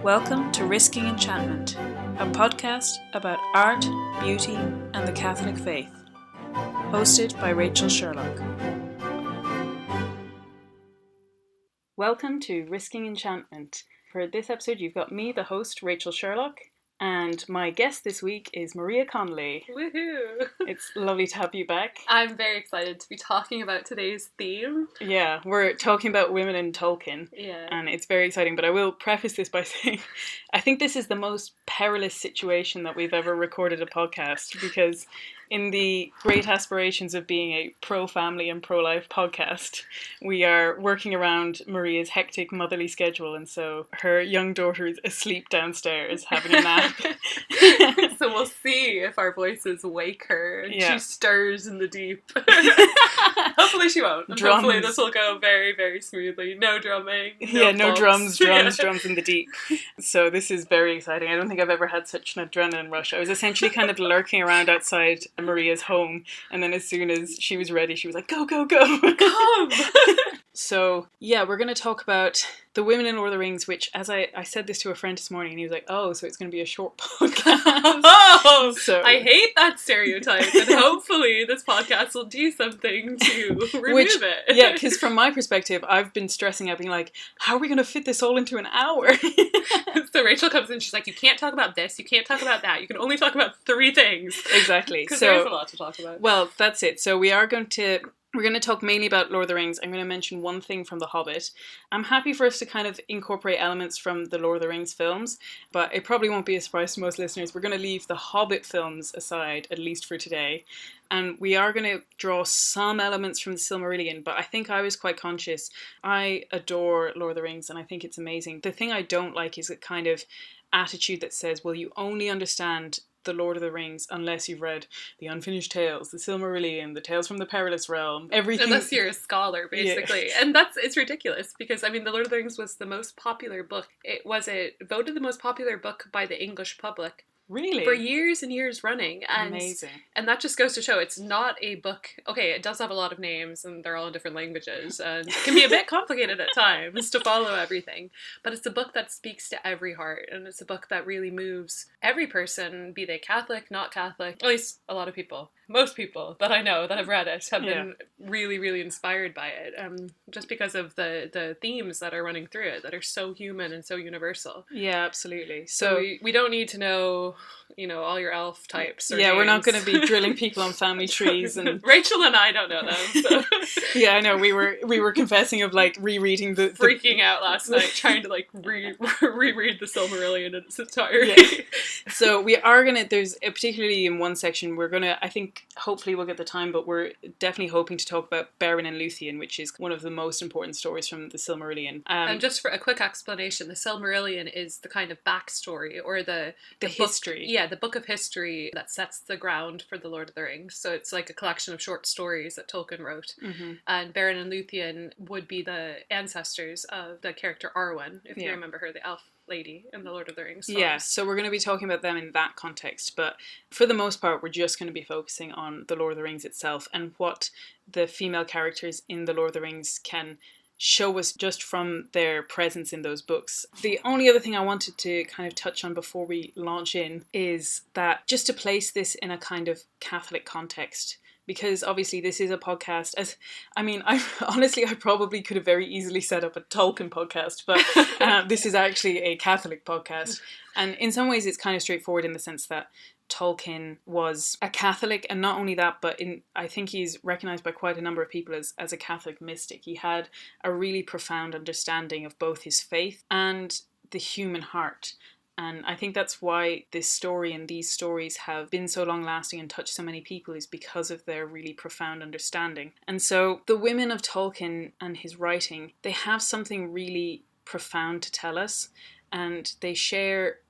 Welcome to Risking Enchantment, a podcast about art, beauty, and the Catholic faith. Hosted by Rachel Sherlock. Welcome to Risking Enchantment. For this episode, you've got me, the host, Rachel Sherlock, and my guest this week is Maria Connolly. Woohoo! It's lovely to have you back. I'm very excited to be talking about today's theme. Yeah, we're talking about women in Tolkien. Yeah. And it's very exciting, but I will preface this by saying I think this is the most perilous situation that we've ever recorded a podcast, because in the great aspirations of being a pro-family and pro-life podcast, we are working around Maria's hectic motherly schedule, and so her young daughter is asleep downstairs having a nap. So we'll see if our voices wake her and she stirs in the deep. Hopefully she won't. Drums. Hopefully this will go very, very smoothly. No drumming. No drums in the deep. So this is very exciting. I don't think I've ever had such an adrenaline rush. I was essentially kind of lurking around outside Maria's home, and then as soon as she was ready, she was like, go, go, go. Come! So, yeah, we're going to talk about the women in Lord of the Rings, which, as I said this to a friend this morning, and he was like, oh, so it's going to be a short podcast. Oh, so, I hate that stereotype, and hopefully this podcast will do something to remove it. Yeah, because from my perspective, I've been stressing out, being like, how are we going to fit this all into an hour? So Rachel comes in, she's like, you can't talk about this, you can't talk about that, you can only talk about 3 things. Exactly. Because there's a lot to talk about. Well, that's it. So we're going to talk mainly about Lord of the Rings. I'm going to mention one thing from The Hobbit. I'm happy for us to kind of incorporate elements from the Lord of the Rings films, but it probably won't be a surprise to most listeners. We're going to leave the Hobbit films aside, at least for today. And we are going to draw some elements from the Silmarillion, but I think I was quite conscious. I adore Lord of the Rings, and I think it's amazing. The thing I don't like is a kind of attitude that says, well, you only understand the Lord of the Rings unless you've read the Unfinished Tales, the Silmarillion, the Tales from the Perilous Realm, everything. Unless you're a scholar, basically. Yeah. And it's ridiculous, because, I mean, the Lord of the Rings was the most popular book. It voted the most popular book by the English public. Really? For years and years running. And, amazing. And that just goes to show it's not a book. Okay, it does have a lot of names and they're all in different languages and it can be a bit complicated at times to follow everything. But it's a book that speaks to every heart, and it's a book that really moves every person, be they Catholic, not Catholic, at least a lot of people. Most people that I know that have read it have been really, really inspired by it. Just because of the themes that are running through it that are so human and so universal. Yeah, absolutely. So we don't need to know, all your elf types. Or yeah, names. We're not going to be drilling people on family trees. And Rachel and I don't know them. So. Yeah, I know. We were confessing of like rereading the freaking out last night, trying to like reread the Silmarillion in its entirety. Yeah. So we are gonna. There's particularly in one section we're gonna. I think hopefully we'll get the time, but we're definitely hoping to talk about Beren and Luthien, which is one of the most important stories from the Silmarillion. And just for a quick explanation, the Silmarillion is the kind of backstory or the history. Book, the book of history that sets the ground for the Lord of the Rings. So it's like a collection of short stories that Tolkien wrote. Mm-hmm. And Beren and Luthien would be the ancestors of the character Arwen, if you remember her, the elf lady in the Lord of the Rings songs. Yeah, so we're going to be talking about them in that context, but for the most part we're just going to be focusing on the Lord of the Rings itself and what the female characters in the Lord of the Rings can show us just from their presence in those books. The only other thing I wanted to kind of touch on before we launch in is that just to place this in a kind of Catholic context, because obviously this is a podcast. I probably could have very easily set up a Tolkien podcast, but this is actually a Catholic podcast. And in some ways it's kind of straightforward in the sense that Tolkien was a Catholic, and not only that, but I think he's recognised by quite a number of people as a Catholic mystic. He had a really profound understanding of both his faith and the human heart. And I think that's why this story and these stories have been so long-lasting and touched so many people, is because of their really profound understanding. And so the women of Tolkien and his writing, they have something really profound to tell us, and they share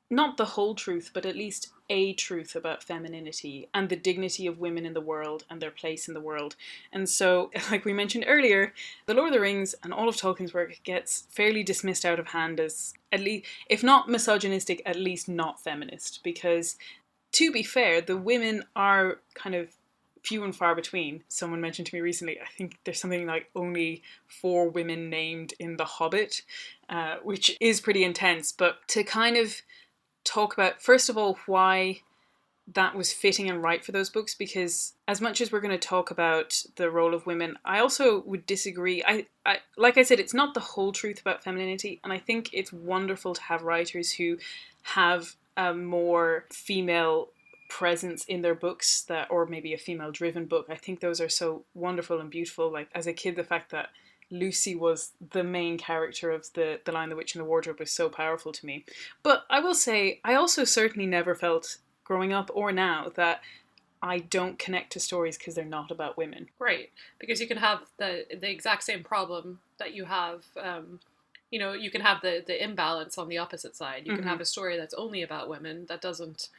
not the whole truth, but at least a truth about femininity and the dignity of women in the world and their place in the world. And so, like we mentioned earlier, The Lord of the Rings and all of Tolkien's work gets fairly dismissed out of hand as, at least, if not misogynistic, at least not feminist. Because, to be fair, the women are kind of few and far between. Someone mentioned to me recently, I think there's something like only 4 women named in The Hobbit, which is pretty intense. But to kind of talk about, first of all, why that was fitting and right for those books, because as much as we're going to talk about the role of women, I also would disagree. I like I said, it's not the whole truth about femininity, and I think it's wonderful to have writers who have a more female presence in their books, that, or maybe a female driven book. I think those are so wonderful and beautiful. Like as a kid, the fact that Lucy was the main character of the Lion, the Witch and the Wardrobe was so powerful to me. But I will say, I also certainly never felt, growing up or now, that I don't connect to stories because they're not about women. Right, because you can have the exact same problem that you have. You can have the imbalance on the opposite side. You can have a story that's only about women that doesn't,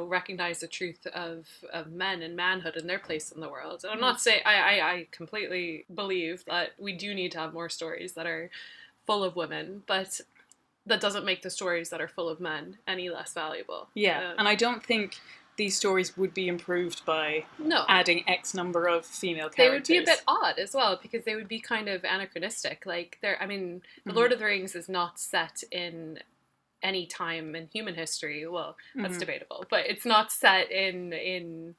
recognize the truth of men and manhood and their place in the world. And I'm not saying, I completely believe that we do need to have more stories that are full of women, but that doesn't make the stories that are full of men any less valuable. Yeah, and I don't think these stories would be improved by adding X number of female characters. They would be a bit odd as well, because they would be kind of anachronistic. Like, The Lord of the Rings is not set in any time in human history. Well, that's debatable, but it's not set in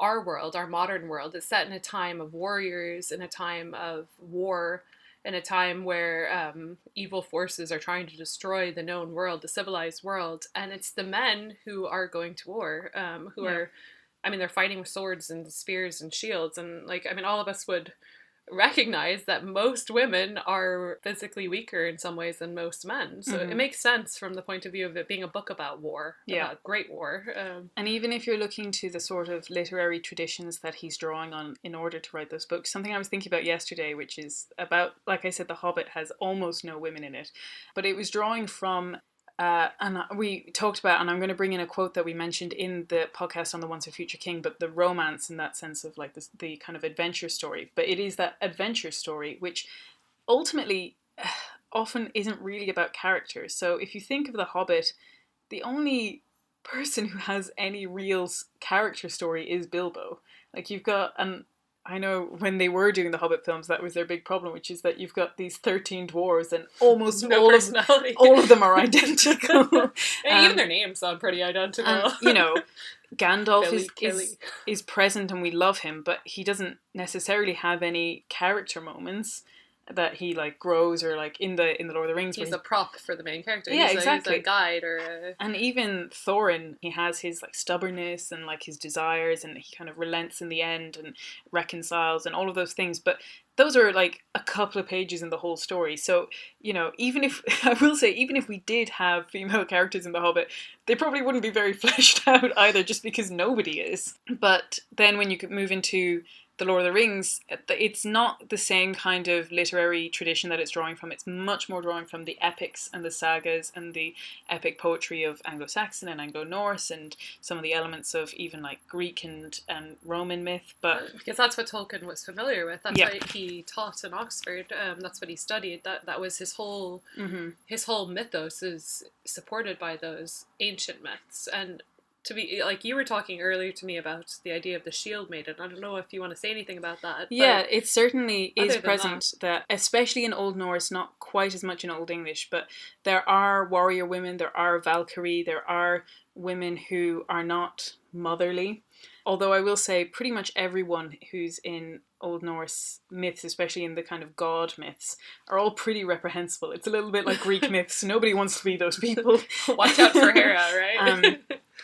our world, our modern world. It's set in a time of warriors, in a time of war, in a time where evil forces are trying to destroy the known world, the civilized world, and it's the men who are going to war, they're fighting with swords and spears and shields, and all of us would recognize that most women are physically weaker in some ways than most men. So it makes sense from the point of view of it being a book about war, about great war. And even if you're looking to the sort of literary traditions that he's drawing on in order to write those books, something I was thinking about yesterday, which is about, like I said, The Hobbit has almost no women in it, but it was drawing from and we talked about, and I'm going to bring in a quote that we mentioned in the podcast on the Once a Future King, but the romance in that sense of like the kind of adventure story. But it is that adventure story which ultimately often isn't really about characters. So if you think of The Hobbit, the only person who has any real character story is Bilbo. Like you've got, and I know when they were doing the Hobbit films, that was their big problem, which is that you've got these 13 dwarves and almost all of them are identical. Even their names sound pretty identical. And, Gandalf is present and we love him, but he doesn't necessarily have any character moments that he like grows, or like in the Lord of the Rings. He's a prop for the main character. Yeah, he's exactly. He's a guide or a... And even Thorin, he has his like stubbornness and like his desires, and he kind of relents in the end and reconciles and all of those things. But those are like a couple of pages in the whole story. So, even if, I will say, even if we did have female characters in The Hobbit, they probably wouldn't be very fleshed out either, just because nobody is. But then when you could move into The Lord of the Rings, it's not the same kind of literary tradition that it's drawing from. It's much more drawing from the epics and the sagas and the epic poetry of Anglo-Saxon and Anglo-Norse, and some of the elements of even like Greek and Roman myth. But because that's what Tolkien was familiar with. That's what he taught in Oxford. That's what he studied. That was his whole his whole mythos is supported by those ancient myths. And to be like, you were talking earlier to me about the idea of the shield maiden. I don't know if you want to say anything about that. Yeah, it certainly is present, that especially in Old Norse, not quite as much in Old English, but there are warrior women, there are Valkyrie, there are women who are not motherly. Although I will say pretty much everyone who's in Old Norse myths, especially in the kind of god myths, are all pretty reprehensible. It's a little bit like Greek myths. Nobody wants to be those people. Watch out for Hera, right?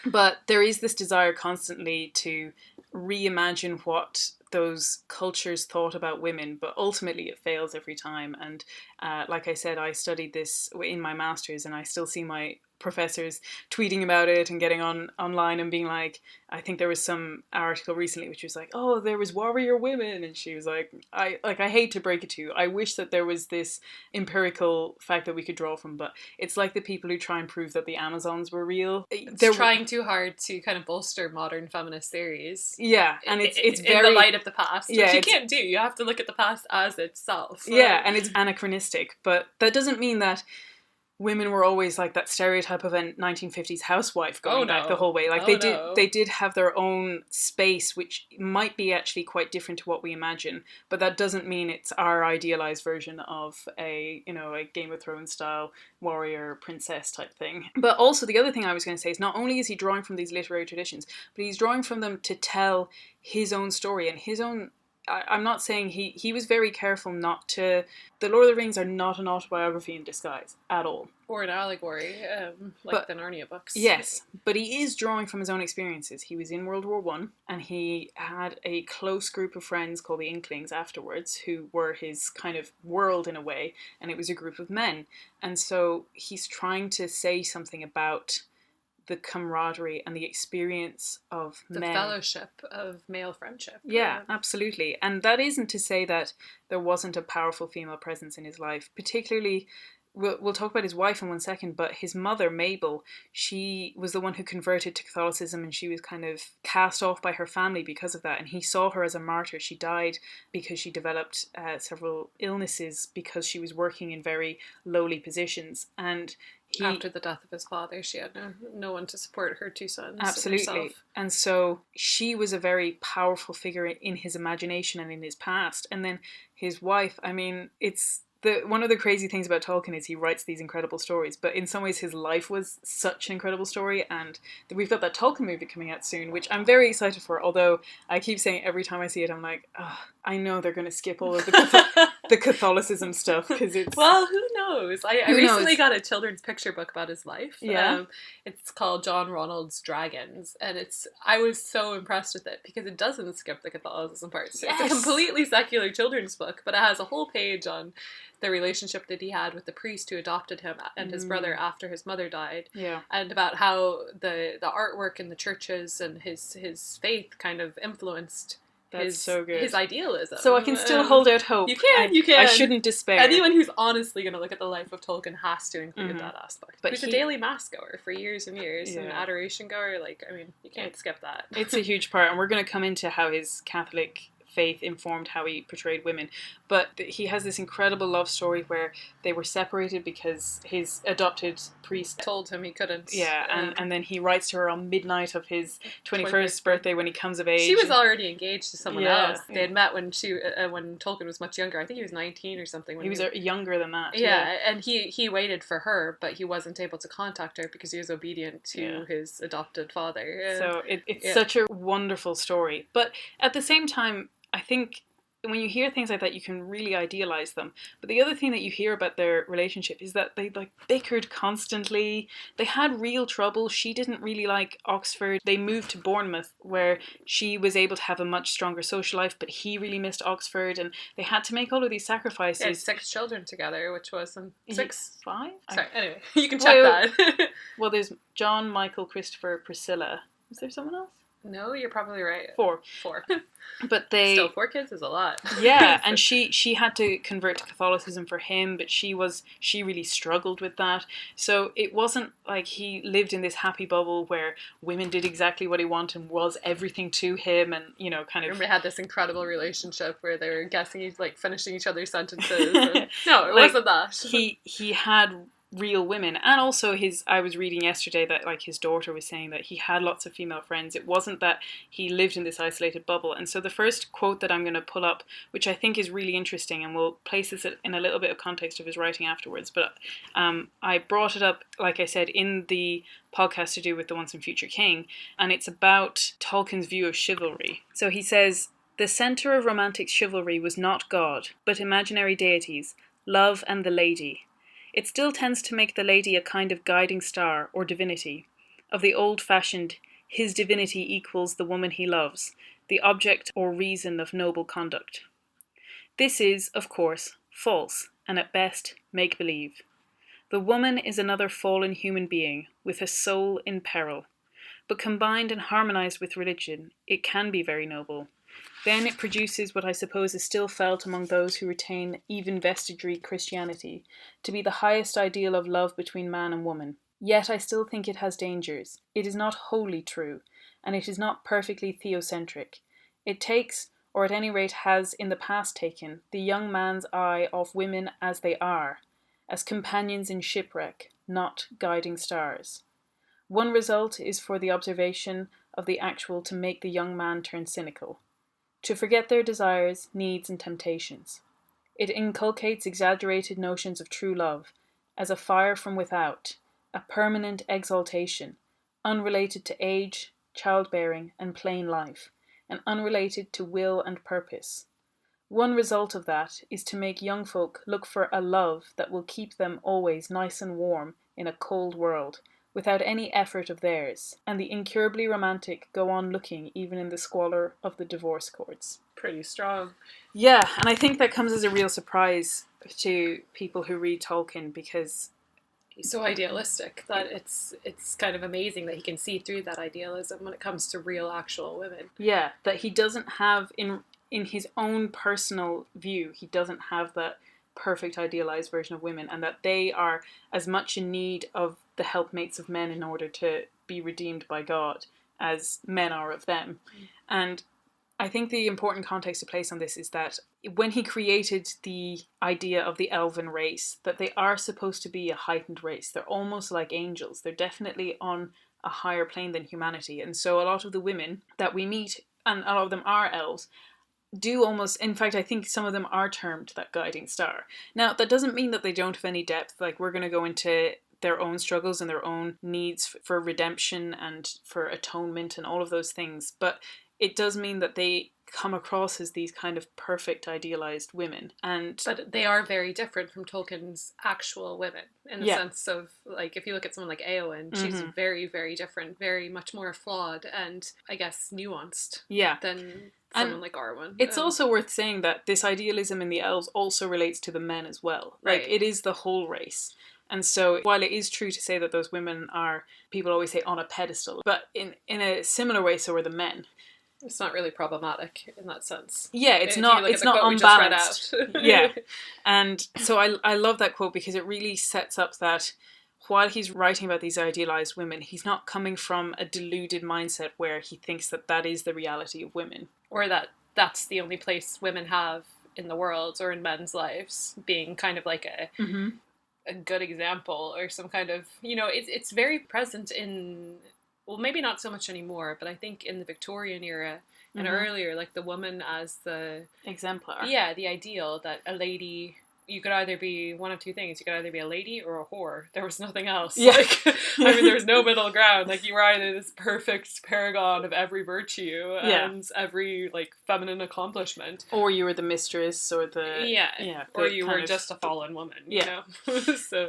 But there is this desire constantly to reimagine what those cultures thought about women, but ultimately it fails every time. And like I said, I studied this in my master's, and I still see my professors tweeting about it and getting online and being like, I think there was some article recently which was like, oh, there was warrior women, and she was like, I hate to break it to you, I wish that there was this empirical fact that we could draw from, but it's like the people who try and prove that the Amazons were real. They're trying too hard to kind of bolster modern feminist theories. Yeah, and it's in very the light of the past, which you can't do. You have to look at the past as itself. Yeah, and it's anachronistic, but that doesn't mean that women were always like that stereotype of a 1950s housewife going back the whole way. Like No. they did have their own space, which might be actually quite different to what we imagine, but that doesn't mean it's our idealized version of a, you know, a Game of Thrones style warrior princess type thing. But also the other thing I was going to say is not only is he drawing from these literary traditions, but he's drawing from them to tell his own story and his own. I'm not saying he was very careful not to. The Lord of the Rings are not an autobiography in disguise at all. Or an allegory, like the Narnia books. Yes, but he is drawing from his own experiences. He was in World War One, and he had a close group of friends called the Inklings afterwards, who were his kind of world in a way, and it was a group of men. And so he's trying to say something about the camaraderie and the experience of the men. Fellowship of male friendship. Yeah, absolutely. And that isn't to say that there wasn't a powerful female presence in his life, particularly. We'll talk about his wife in 1 second, but his mother, Mabel, she was the one who converted to Catholicism, and she was kind of cast off by her family because of that, and he saw her as a martyr. She died because she developed several illnesses because she was working in very lowly positions, and after the death of his father, she had no one to support her two sons. Absolutely. And so she was a very powerful figure in his imagination and in his past. And then his wife, I mean, it's one of the crazy things about Tolkien is he writes these incredible stories, but in some ways his life was such an incredible story, and we've got that Tolkien movie coming out soon, which I'm very excited for, although I keep saying every time I see it, I'm like, oh, I know they're going to skip all of the Catholicism stuff, because it's... Well, who knows? I recently got a children's picture book about his life. Yeah. It's called John Ronald's Dragons, and I was so impressed with it, because it doesn't skip the Catholicism parts. Yes. It's a completely secular children's book, but it has a whole page on the relationship that he had with the priest who adopted him and his brother after his mother died. Yeah. And about how the artwork in the churches and his faith kind of influenced his idealism. So I can still hold out hope. You can. I shouldn't despair. Anyone who's honestly going to look at the life of Tolkien has to include that aspect. But he's a daily mass goer for years and years, Yeah. and adoration goer. Like, I mean, you can't skip that. It's a huge part, and we're going to come into how his Catholic faith informed how he portrayed women. But he has this incredible love story where they were separated because his adopted priest told him he couldn't. Yeah, and then he writes to her on midnight of his 21st birthday when he comes of age. She was already engaged to someone else. They had met when Tolkien was much younger. I think he was 19 or something. He was younger than that. Yeah, and he waited for her, but he wasn't able to contact her because he was obedient to his adopted father. So it's such a wonderful story. But at the same time, I think when you hear things like that, you can really idealize them. But the other thing that you hear about their relationship is that they bickered constantly. They had real trouble. She didn't really like Oxford. They moved to Bournemouth, where she was able to have a much stronger social life, but he really missed Oxford, and they had to make all of these sacrifices. They had 6 children together, which was 6? 5? Sorry, anyway, you can check that. Well, there's John, Michael, Christopher, Priscilla. Is there someone else? No, you're probably right. 4. But still 4 kids is a lot. Yeah, and she had to convert to Catholicism for him, but she really struggled with that. So it wasn't like he lived in this happy bubble where women did exactly what he wanted and was everything to him, and kind of. Remember, they had this incredible relationship where they were guessing, like finishing each other's sentences. No, it wasn't that. He had real women, and also I was reading yesterday that his daughter was saying that he had lots of female friends. It wasn't that he lived in this isolated bubble. And so the first quote that I'm going to pull up, which I think is really interesting, and we'll place this in a little bit of context of his writing afterwards, but I brought it up, like I said, in the podcast to do with the Once and Future King, and it's about Tolkien's view of chivalry. So he says, "The centre of romantic chivalry was not God, but imaginary deities, love and the lady. It still tends to make the lady a kind of guiding star or divinity, of the old-fashioned, his divinity equals the woman he loves, the object or reason of noble conduct. This is, of course, false, and at best, make-believe. The woman is another fallen human being, with a soul in peril, but combined and harmonized with religion, it can be very noble. Then it produces what I suppose is still felt among those who retain even vestigary Christianity, to be the highest ideal of love between man and woman. Yet I still think it has dangers. It is not wholly true, and it is not perfectly theocentric. It takes, or at any rate has in the past taken, the young man's eye off women as they are, as companions in shipwreck, not guiding stars. One result is for the observation of the actual to make the young man turn cynical, to forget their desires, needs, and temptations. It inculcates exaggerated notions of true love, as a fire from without, a permanent exaltation, unrelated to age, childbearing, and plain life, and unrelated to will and purpose. One result of that is to make young folk look for a love that will keep them always nice and warm in a cold world, without any effort of theirs, and the incurably romantic go on looking even in the squalor of the divorce courts. Pretty strong. Yeah, and I think that comes as a real surprise to people who read Tolkien, because he's so idealistic that it's kind of amazing that he can see through that idealism when it comes to real actual women. Yeah, that he doesn't have in his own personal view, he doesn't have that perfect idealized version of women, and that they are as much in need of the helpmates of men in order to be redeemed by God as men are of them. And I think the important context to place on this is that when he created the idea of the elven race, that they are supposed to be a heightened race. They're almost like angels. They're definitely on a higher plane than humanity. And so a lot of the women that we meet, and a lot of them are elves, do almost, in fact, I think some of them are termed that guiding star. Now, that doesn't mean that they don't have any depth. Like, we're going to go into their own struggles and their own needs for redemption and for atonement and all of those things. But it does mean that they come across as these kind of perfect idealized women. But they are very different from Tolkien's actual women in the sense of, like, if you look at someone like Éowyn, she's very, very different, very much more flawed and, I guess, nuanced than someone like Arwen. It's also worth saying that this idealism in the elves also relates to the men as well. Like, it is the whole race. And so while it is true to say that those women are, people always say, on a pedestal, but in a similar way, so are the men. It's not really problematic in that sense. Yeah, it's not unbalanced. Yeah. And so I love that quote, because it really sets up that while he's writing about these idealized women, he's not coming from a deluded mindset where he thinks that that is the reality of women. Or that that's the only place women have in the world or in men's lives, being kind of like a good example or some kind of, you know, it's very present in, well, maybe not so much anymore, but I think in the Victorian era and earlier, like the woman as the exemplar. Yeah, the ideal, that a lady, you could either be one of two things. You could either be a lady or a whore. There was nothing else. Yeah. Like, I mean, there was no middle ground. Like, you were either this perfect paragon of every virtue and every, like, feminine accomplishment. Or you were the mistress or the... or you were just a fallen woman, you know?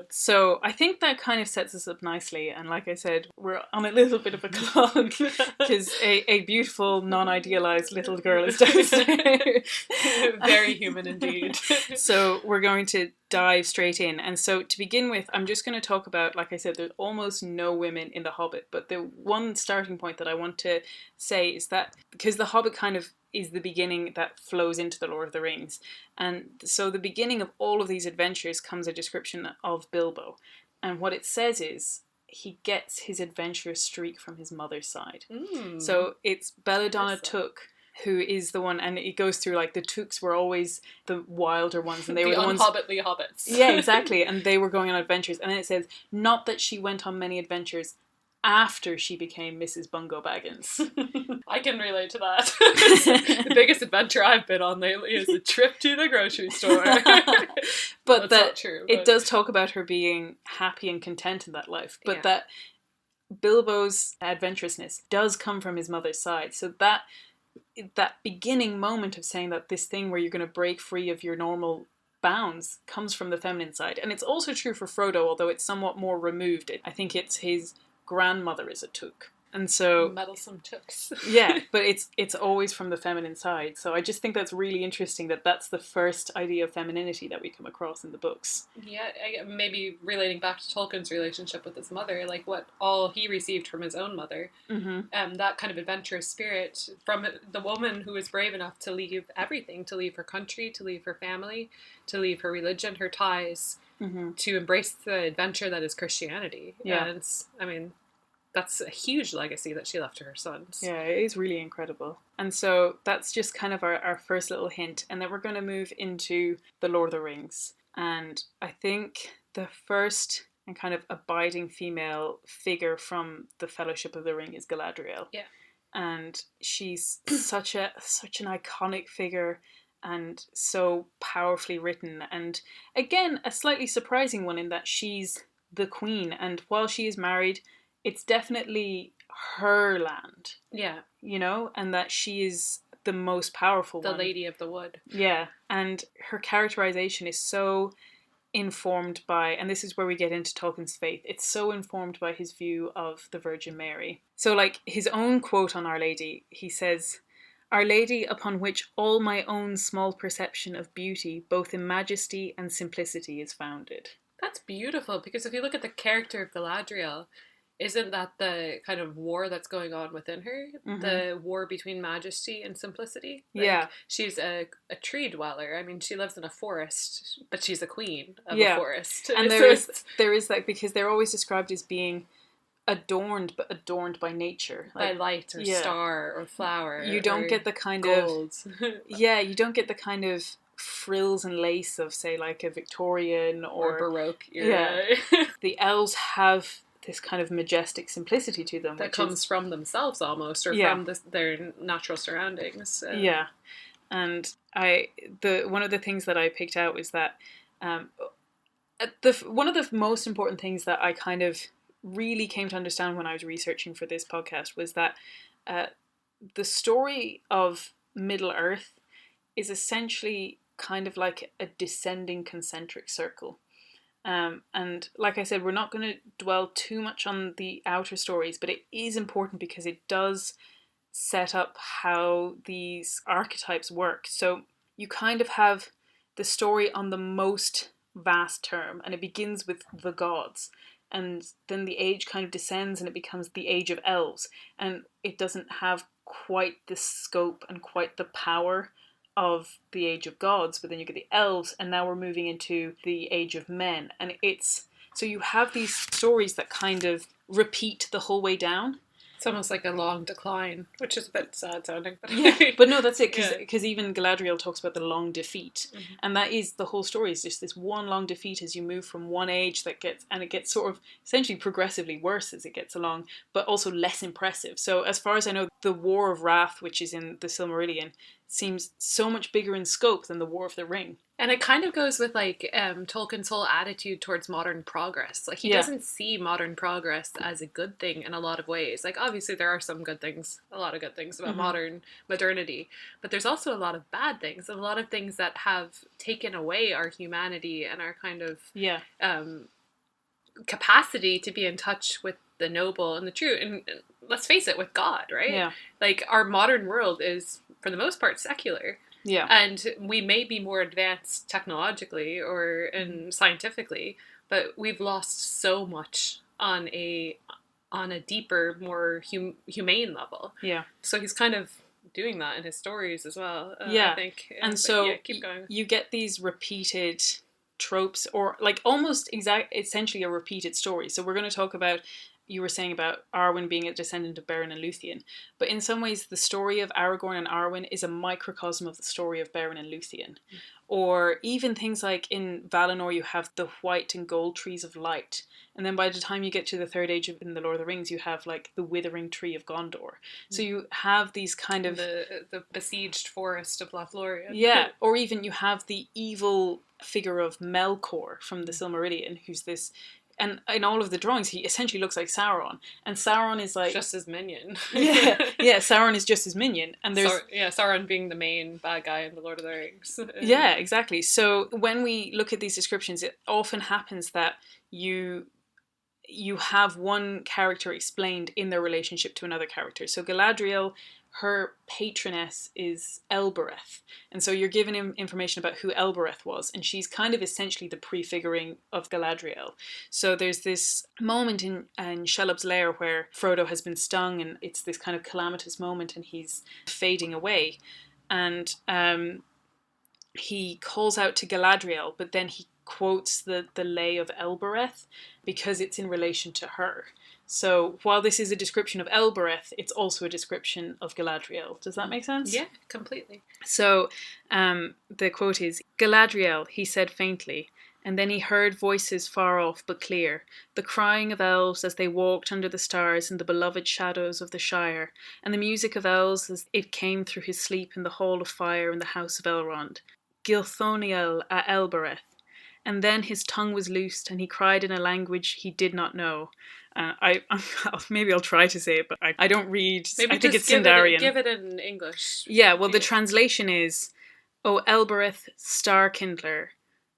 So I think that kind of sets us up nicely. And like I said, we're on a little bit of a clog because a beautiful, non-idealized little girl is downstairs. Very human indeed. So we're going to dive straight in. And so to begin with, I'm just going to talk about, like I said, there's almost no women in The Hobbit, but the one starting point that I want to say is that because The Hobbit kind of is the beginning that flows into The Lord of the Rings. And so the beginning of all of these adventures comes a description of Bilbo. And what it says is he gets his adventurous streak from his mother's side. So it's Belladonna Took, who is the one, and it goes through, like, the Tooks were always the wilder ones, and they were the ones... unhobbitly hobbits. Yeah, exactly, and they were going on adventures. And then it says, not that she went on many adventures after she became Mrs. Bungo Baggins. I can relate to that. The biggest adventure I've been on lately is a trip to the grocery store. But that's not true. It does talk about her being happy and content in that life, but that Bilbo's adventurousness does come from his mother's side. So that beginning moment of saying that this thing where you're going to break free of your normal bounds comes from the feminine side. And it's also true for Frodo, although it's somewhat more removed. I think it's his grandmother is a Took. And so... meddlesome Tooks. Yeah, but it's always from the feminine side. So I just think that's really interesting that that's the first idea of femininity that we come across in the books. Yeah, maybe relating back to Tolkien's relationship with his mother, like what all he received from his own mother. That kind of adventurous spirit from the woman who was brave enough to leave everything, to leave her country, to leave her family, to leave her religion, her ties, to embrace the adventure that is Christianity. Yeah. And, I mean... that's a huge legacy that she left to her sons. Yeah, it is really incredible. And so that's just kind of our first little hint. And then we're going to move into The Lord of the Rings. And I think the first and kind of abiding female figure from the Fellowship of the Ring is Galadriel. Yeah. And she's such an iconic figure and so powerfully written. And again, a slightly surprising one in that she's the queen. And while she is married, it's definitely her land. Yeah. You know, and that she is the most powerful The one. Lady of the Wood. Yeah. And her characterization is so informed by, and this is where we get into Tolkien's faith, it's so informed by his view of the Virgin Mary. So like his own quote on Our Lady, he says, "Our Lady, upon which all my own small perception of beauty, both in majesty and simplicity, is founded." That's beautiful, because if you look at the character of Galadriel, isn't that the kind of war that's going on within her? Mm-hmm. The war between majesty and simplicity? Like, yeah. She's a tree dweller. I mean, she lives in a forest, but she's a queen of a forest. And there is that, because they're always described as being adorned, but adorned by nature. Like, by light or star or flower. You don't get the kind gold. You don't get the kind of frills and lace of, say, like a Victorian or Baroque era. Yeah. The elves have this kind of majestic simplicity to them that comes from themselves almost, or from their natural surroundings. Yeah, and one of the things that I picked out was that one of the most important things that I kind of really came to understand when I was researching for this podcast was that the story of Middle Earth is essentially kind of like a descending concentric circle. And like I said, we're not going to dwell too much on the outer stories, but it is important because it does set up how these archetypes work. So you kind of have the story on the most vast term, and it begins with the gods. And then the age kind of descends and it becomes the age of elves. And it doesn't have quite the scope and quite the power of the age of gods, but then you get the elves, and now we're moving into the age of men. And so you have these stories that kind of repeat the whole way down. It's almost like a long decline, which is a bit sad sounding. But yeah, but no, that's it, because even Galadriel talks about the long defeat, mm-hmm. and that is the whole story, is just this one long defeat as you move from one age it gets sort of essentially progressively worse as it gets along, but also less impressive. So as far as I know, the War of Wrath, which is in the Silmarillion, seems so much bigger in scope than the War of the Ring. And it kind of goes with like Tolkien's whole attitude towards modern progress. Like he doesn't see modern progress as a good thing in a lot of ways. Like obviously there are some good things, a lot of good things about mm-hmm. modernity, but there's also a lot of bad things, a lot of things that have taken away our humanity and our kind of capacity to be in touch with the noble and the true. And let's face it, with God, right? Yeah. Like our modern world is, for the most part, secular. Yeah. And we may be more advanced technologically or scientifically, but we've lost so much on a deeper, more humane level. Yeah. So he's kind of doing that in his stories as well. I think. And so keep going. You get these repeated tropes, or like almost essentially a repeated story. So we're going to talk about, you were saying about Arwen being a descendant of Beren and Luthien, but in some ways the story of Aragorn and Arwen is a microcosm of the story of Beren and Luthien. Or even things like in Valinor you have the white and gold trees of light, and then by the time you get to the Third Age in the Lord of the Rings you have like the withering tree of Gondor. So you have these kind of the besieged forest of Lothlorien. Yeah, or even you have the evil figure of Melkor from the Silmarillion, who's this, and in all of the drawings he essentially looks like Sauron, and Sauron is like just his minion. Sauron is just his minion, and there's Sauron being the main bad guy in the Lord of the Rings. Yeah, exactly. So when we look at these descriptions, it often happens that you have one character explained in their relationship to another character. So Galadriel, her patroness is Elbereth. And so you're given information about who Elbereth was, and she's kind of essentially the prefiguring of Galadriel. So there's this moment in Shelob's lair where Frodo has been stung, and it's this kind of calamitous moment, and he's fading away. And he calls out to Galadriel, but then he quotes the lay of Elbereth because it's in relation to her. So while this is a description of Elbereth, it's also a description of Galadriel. Does that make sense? Yeah, completely. So the quote is, "Galadriel," he said faintly, And then he heard voices far off but clear, the crying of elves as they walked under the stars in the beloved shadows of the Shire, and the music of elves as it came through his sleep in the hall of fire in the house of Elrond. Gilthoniel a Elbereth. And then his tongue was loosed, and he cried in a language he did not know. Maybe I'll try to say it, but I don't read. Maybe I think just it's Sindarian. give it in English. Yeah, well, the translation is, O Elbereth, star kindler,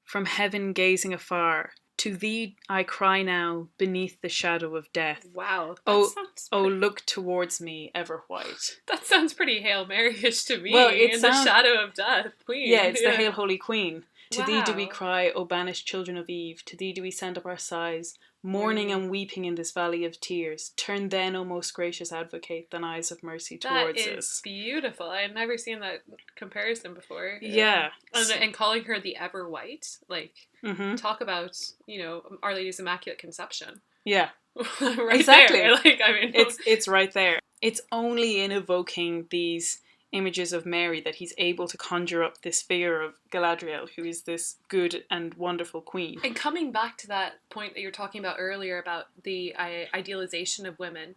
from heaven gazing afar, to thee I cry now beneath the shadow of death. Wow. Oh, look towards me, ever white. That sounds pretty Hail Mary-ish to me. Well, the shadow of death, Queen. Yeah, it's the Hail Holy Queen. To Wow. thee do we cry, O banished children of Eve. To thee do we send up our sighs, mourning and weeping in this valley of tears. Turn then, O most gracious advocate, thine eyes of mercy towards us. That is beautiful. I had never seen that comparison before. Yeah. And calling her the Ever White, like, talk about, Our Lady's Immaculate Conception. Yeah. Right exactly. there. Like, I mean, it's right there. It's only in evoking these images of Mary that he's able to conjure up this figure of Galadriel, who is this good and wonderful queen. And coming back to that point that you were talking about earlier about the idealization of women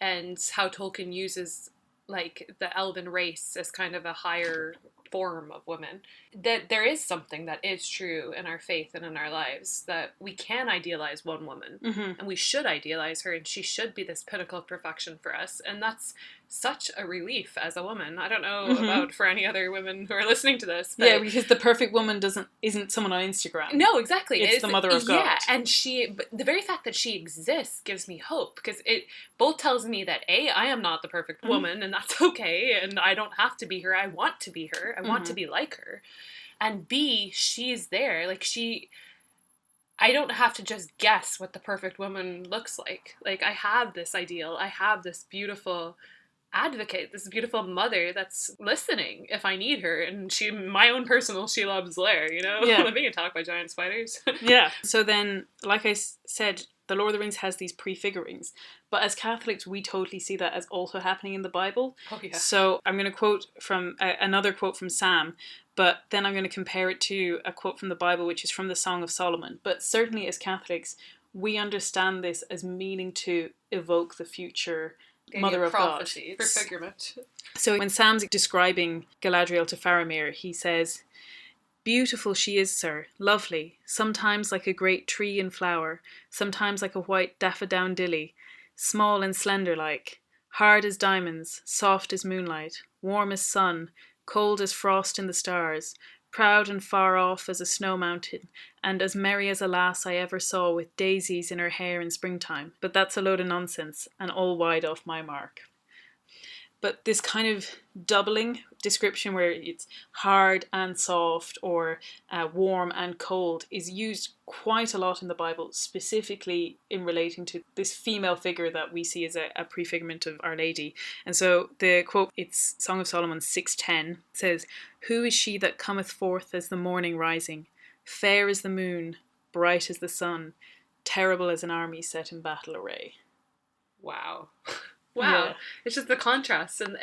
and how Tolkien uses like the elven race as kind of a higher form of women, that there is something that is true in our faith and in our lives, that we can idealize one woman and we should idealize her, and she should be this pinnacle of perfection for us, and that's such a relief as a woman. I don't know about for any other women who are listening to this, but yeah, because the perfect woman isn't someone on Instagram. No, exactly. It's the mother of God. Yeah, and but the very fact that she exists gives me hope, because it both tells me that A, I am not the perfect woman, and that's okay, and I don't have to be her. I want to be her. I want to be like her. And B, she's there. Like, I don't have to just guess what the perfect woman looks like. Like, I have this ideal. I have this beautiful advocate, this beautiful mother that's listening if I need her, and my own personal Shelob's lair, Yeah. Living attacked by giant spiders. Yeah. So then, like I said, the Lord of the Rings has these prefigurings, but as Catholics, we totally see that as also happening in the Bible. Oh yeah. So I'm going to quote from another quote from Sam, but then I'm going to compare it to a quote from the Bible, which is from the Song of Solomon. But certainly as Catholics, we understand this as meaning to evoke the future Mother of prophecy, God. Prefigurement. So when Sam's describing Galadriel to Faramir, he says, "Beautiful she is, sir, lovely, sometimes like a great tree in flower, sometimes like a white daffodowndilly, small and slender like, hard as diamonds, soft as moonlight, warm as sun, cold as frost in the stars, proud and far off as a snow mountain, and as merry as a lass I ever saw with daisies in her hair in springtime. But that's a load of nonsense, and all wide off my mark." But this kind of doubling description where it's hard and soft or warm and cold is used quite a lot in the Bible, specifically in relating to this female figure that we see as a prefigurement of Our Lady. And so the quote, it's Song of Solomon 6:10, says, "Who is she that cometh forth as the morning rising, fair as the moon, bright as the sun, terrible as an army set in battle array?" Wow. Wow. Yeah. It's just the contrast and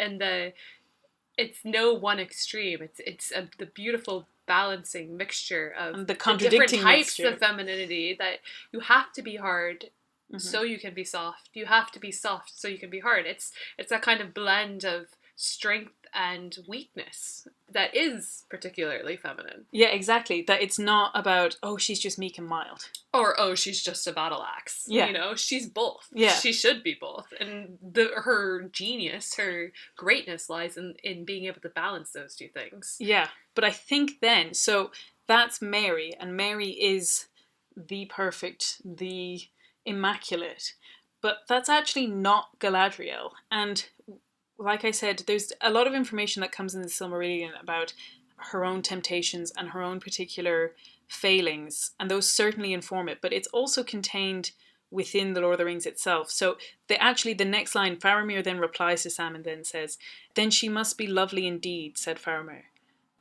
it's no one extreme. It's the beautiful balancing mixture of and the contradicting different types mixture of femininity, that you have to be hard so you can be soft. You have to be soft so you can be hard. It's that kind of blend of strength and weakness that is particularly feminine. Yeah, exactly. That it's not about, oh, she's just meek and mild. Or, oh, she's just a battle axe. Yeah. She's both. Yeah. She should be both. And her genius, her greatness lies in being able to balance those two things. Yeah. But I think then, so that's Mary, and Mary is the perfect, the immaculate. But that's actually not Galadriel. And like I said, there's a lot of information that comes in the Silmarillion about her own temptations and her own particular failings, and those certainly inform it, but it's also contained within the Lord of the Rings itself. So the next line, Faramir then replies to Sam and then says, "Then she must be lovely indeed," said Faramir,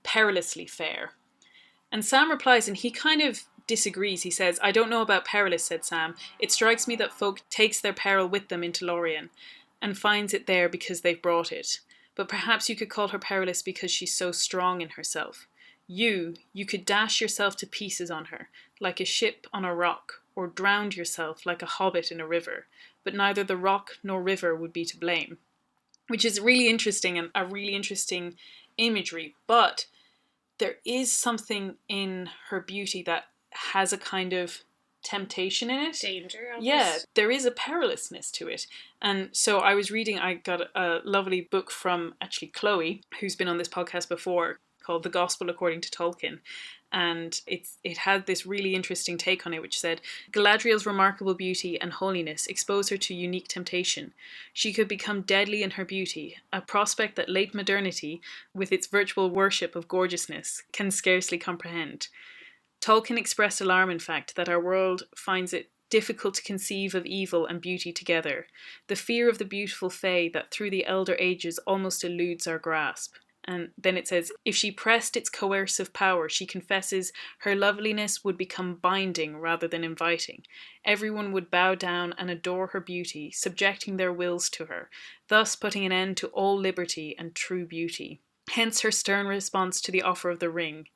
"perilously fair." And Sam replies, and he kind of disagrees. He says, "I don't know about perilous," said Sam. "It strikes me that folk takes their peril with them into Lorien, and finds it there because they've brought it. But perhaps you could call her perilous because she's so strong in herself. You could dash yourself to pieces on her, like a ship on a rock, or drown yourself like a hobbit in a river, but neither the rock nor river would be to blame. Which is really interesting and a really interesting imagery, but there is something in her beauty that has a kind of temptation in it. Danger, almost. Yeah, there is a perilousness to it. And so I got a lovely book from actually Chloe, who's been on this podcast before, called The Gospel According to Tolkien. And it had this really interesting take on it, which said, Galadriel's remarkable beauty and holiness expose her to unique temptation. She could become deadly in her beauty, a prospect that late modernity, with its virtual worship of gorgeousness, can scarcely comprehend. Tolkien expressed alarm, in fact, that our world finds it difficult to conceive of evil and beauty together, the fear of the beautiful fae that through the elder ages almost eludes our grasp. And then it says, if she pressed its coercive power, she confesses her loveliness would become binding rather than inviting. Everyone would bow down and adore her beauty, subjecting their wills to her, thus putting an end to all liberty and true beauty. Hence her stern response to the offer of the ring.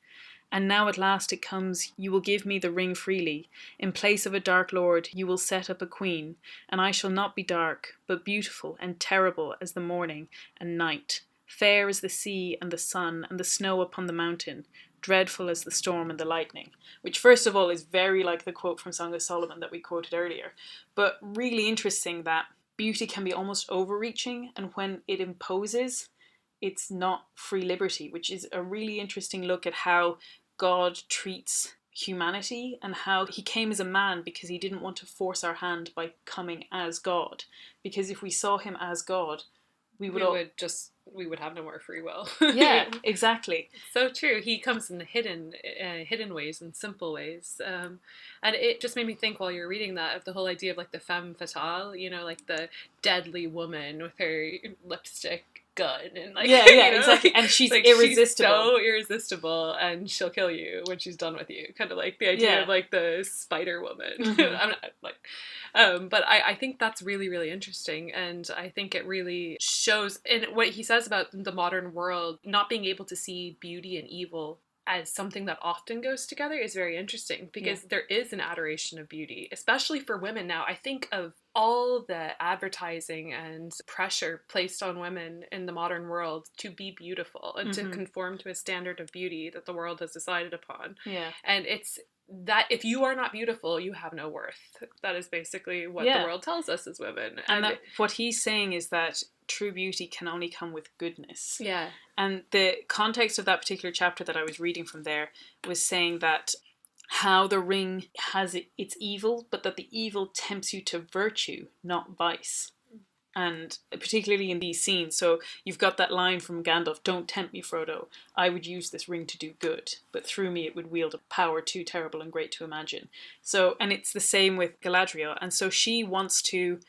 And now at last it comes, you will give me the ring freely. In place of a dark lord, you will set up a queen, and I shall not be dark, but beautiful and terrible as the morning and night. Fair as the sea and the sun and the snow upon the mountain, dreadful as the storm and the lightning. Which, first of all, is very like the quote from Song of Solomon that we quoted earlier. But really interesting that beauty can be almost overreaching, and when it imposes, it's not free liberty, which is a really interesting look at how God treats humanity and how he came as a man because he didn't want to force our hand by coming as God. Because if we saw him as God, we would have no more free will. Yeah, exactly. So true. He comes in hidden ways and simple ways. And it just made me think while you're reading that of the whole idea of like the femme fatale, like the deadly woman with her lipstick gun and like exactly, and she's like, irresistible. She's so irresistible, and she'll kill you when she's done with you. Kind of like the idea of like the Spider Woman. Mm-hmm. I'm not like, but I think that's really, really interesting, and I think it really shows in what he says about the modern world not being able to see beauty and evil as something that often goes together is very interesting, because there is an adoration of beauty, especially for women now. I think of all the advertising and pressure placed on women in the modern world to be beautiful and to conform to a standard of beauty that the world has decided upon. Yeah. And it's that if you are not beautiful, you have no worth. That is basically what the world tells us as women. And what he's saying is that true beauty can only come with goodness. Yeah. And the context of that particular chapter that I was reading from there was saying that how the ring has its evil, but that the evil tempts you to virtue, not vice. And particularly in these scenes, so you've got that line from Gandalf, don't tempt me, Frodo, I would use this ring to do good, but through me it would wield a power too terrible and great to imagine. So, and it's the same with Galadriel, and so she wants to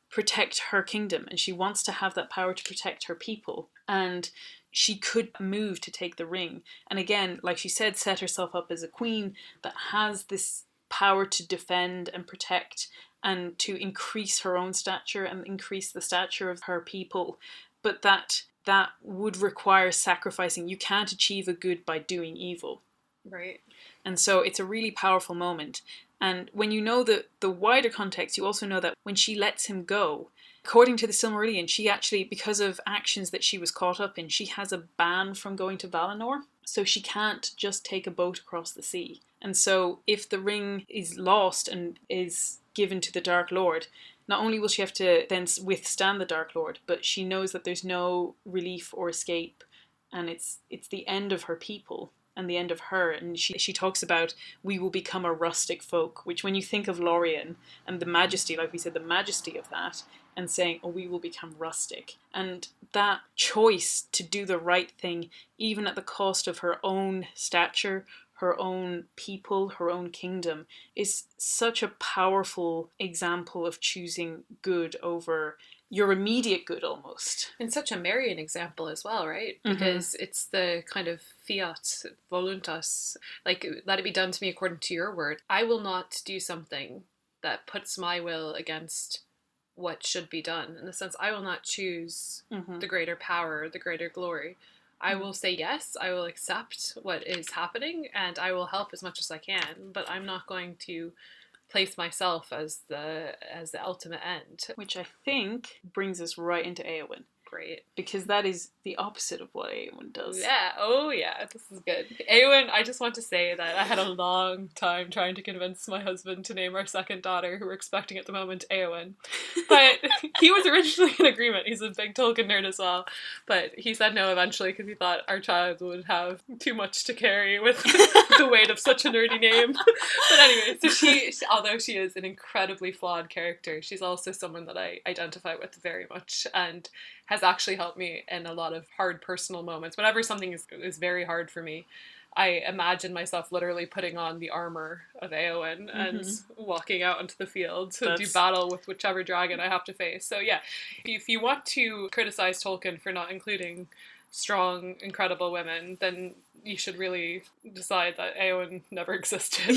protect her kingdom, and she wants to have that power to protect her people, and she could move to take the ring, and again, like she said, set herself up as a queen that has this power to defend and protect and to increase her own stature and increase the stature of her people, but that would require sacrificing. You can't achieve a good by doing evil. Right. And so it's a really powerful moment. And when you know the wider context, you also know that when she lets him go, according to the Silmarillion, she actually, because of actions that she was caught up in, she has a ban from going to Valinor. So she can't just take a boat across the sea. And so if the ring is lost and is given to the Dark Lord, not only will she have to then withstand the Dark Lord, but she knows that there's no relief or escape, and it's the end of her people and the end of her. And she talks about, we will become a rustic folk, which when you think of Lorien and the majesty, like we said, the majesty of that, and saying, oh, we will become rustic. And that choice to do the right thing, even at the cost of her own stature, her own people, her own kingdom, is such a powerful example of choosing good over your immediate good almost. And such a Marian example as well, right? Because it's the kind of fiat voluntas, like, let it be done to me according to your word. I will not do something that puts my will against what should be done. In the sense, I will not choose the greater power, the greater glory. I will say yes, I will accept what is happening, and I will help as much as I can, but I'm not going to place myself as the ultimate end. Which I think brings us right into Éowyn. Great. Because that is the opposite of what Éowyn does. Yeah, oh yeah, this is good. Éowyn, I just want to say that I had a long time trying to convince my husband to name our second daughter, who we're expecting at the moment, Éowyn. But he was originally in agreement. He's a big Tolkien nerd as well. But he said no eventually because he thought our child would have too much to carry with the weight of such a nerdy name. But anyway, so she, although she is an incredibly flawed character, she's also someone that I identify with very much, and has actually helped me in a lot of hard personal moments. Whenever something is very hard for me, I imagine myself literally putting on the armor of Éowyn and walking out into the field to do battle with whichever dragon I have to face. So yeah, if you want to criticize Tolkien for not including strong, incredible women, then you should really decide that Éowyn never existed.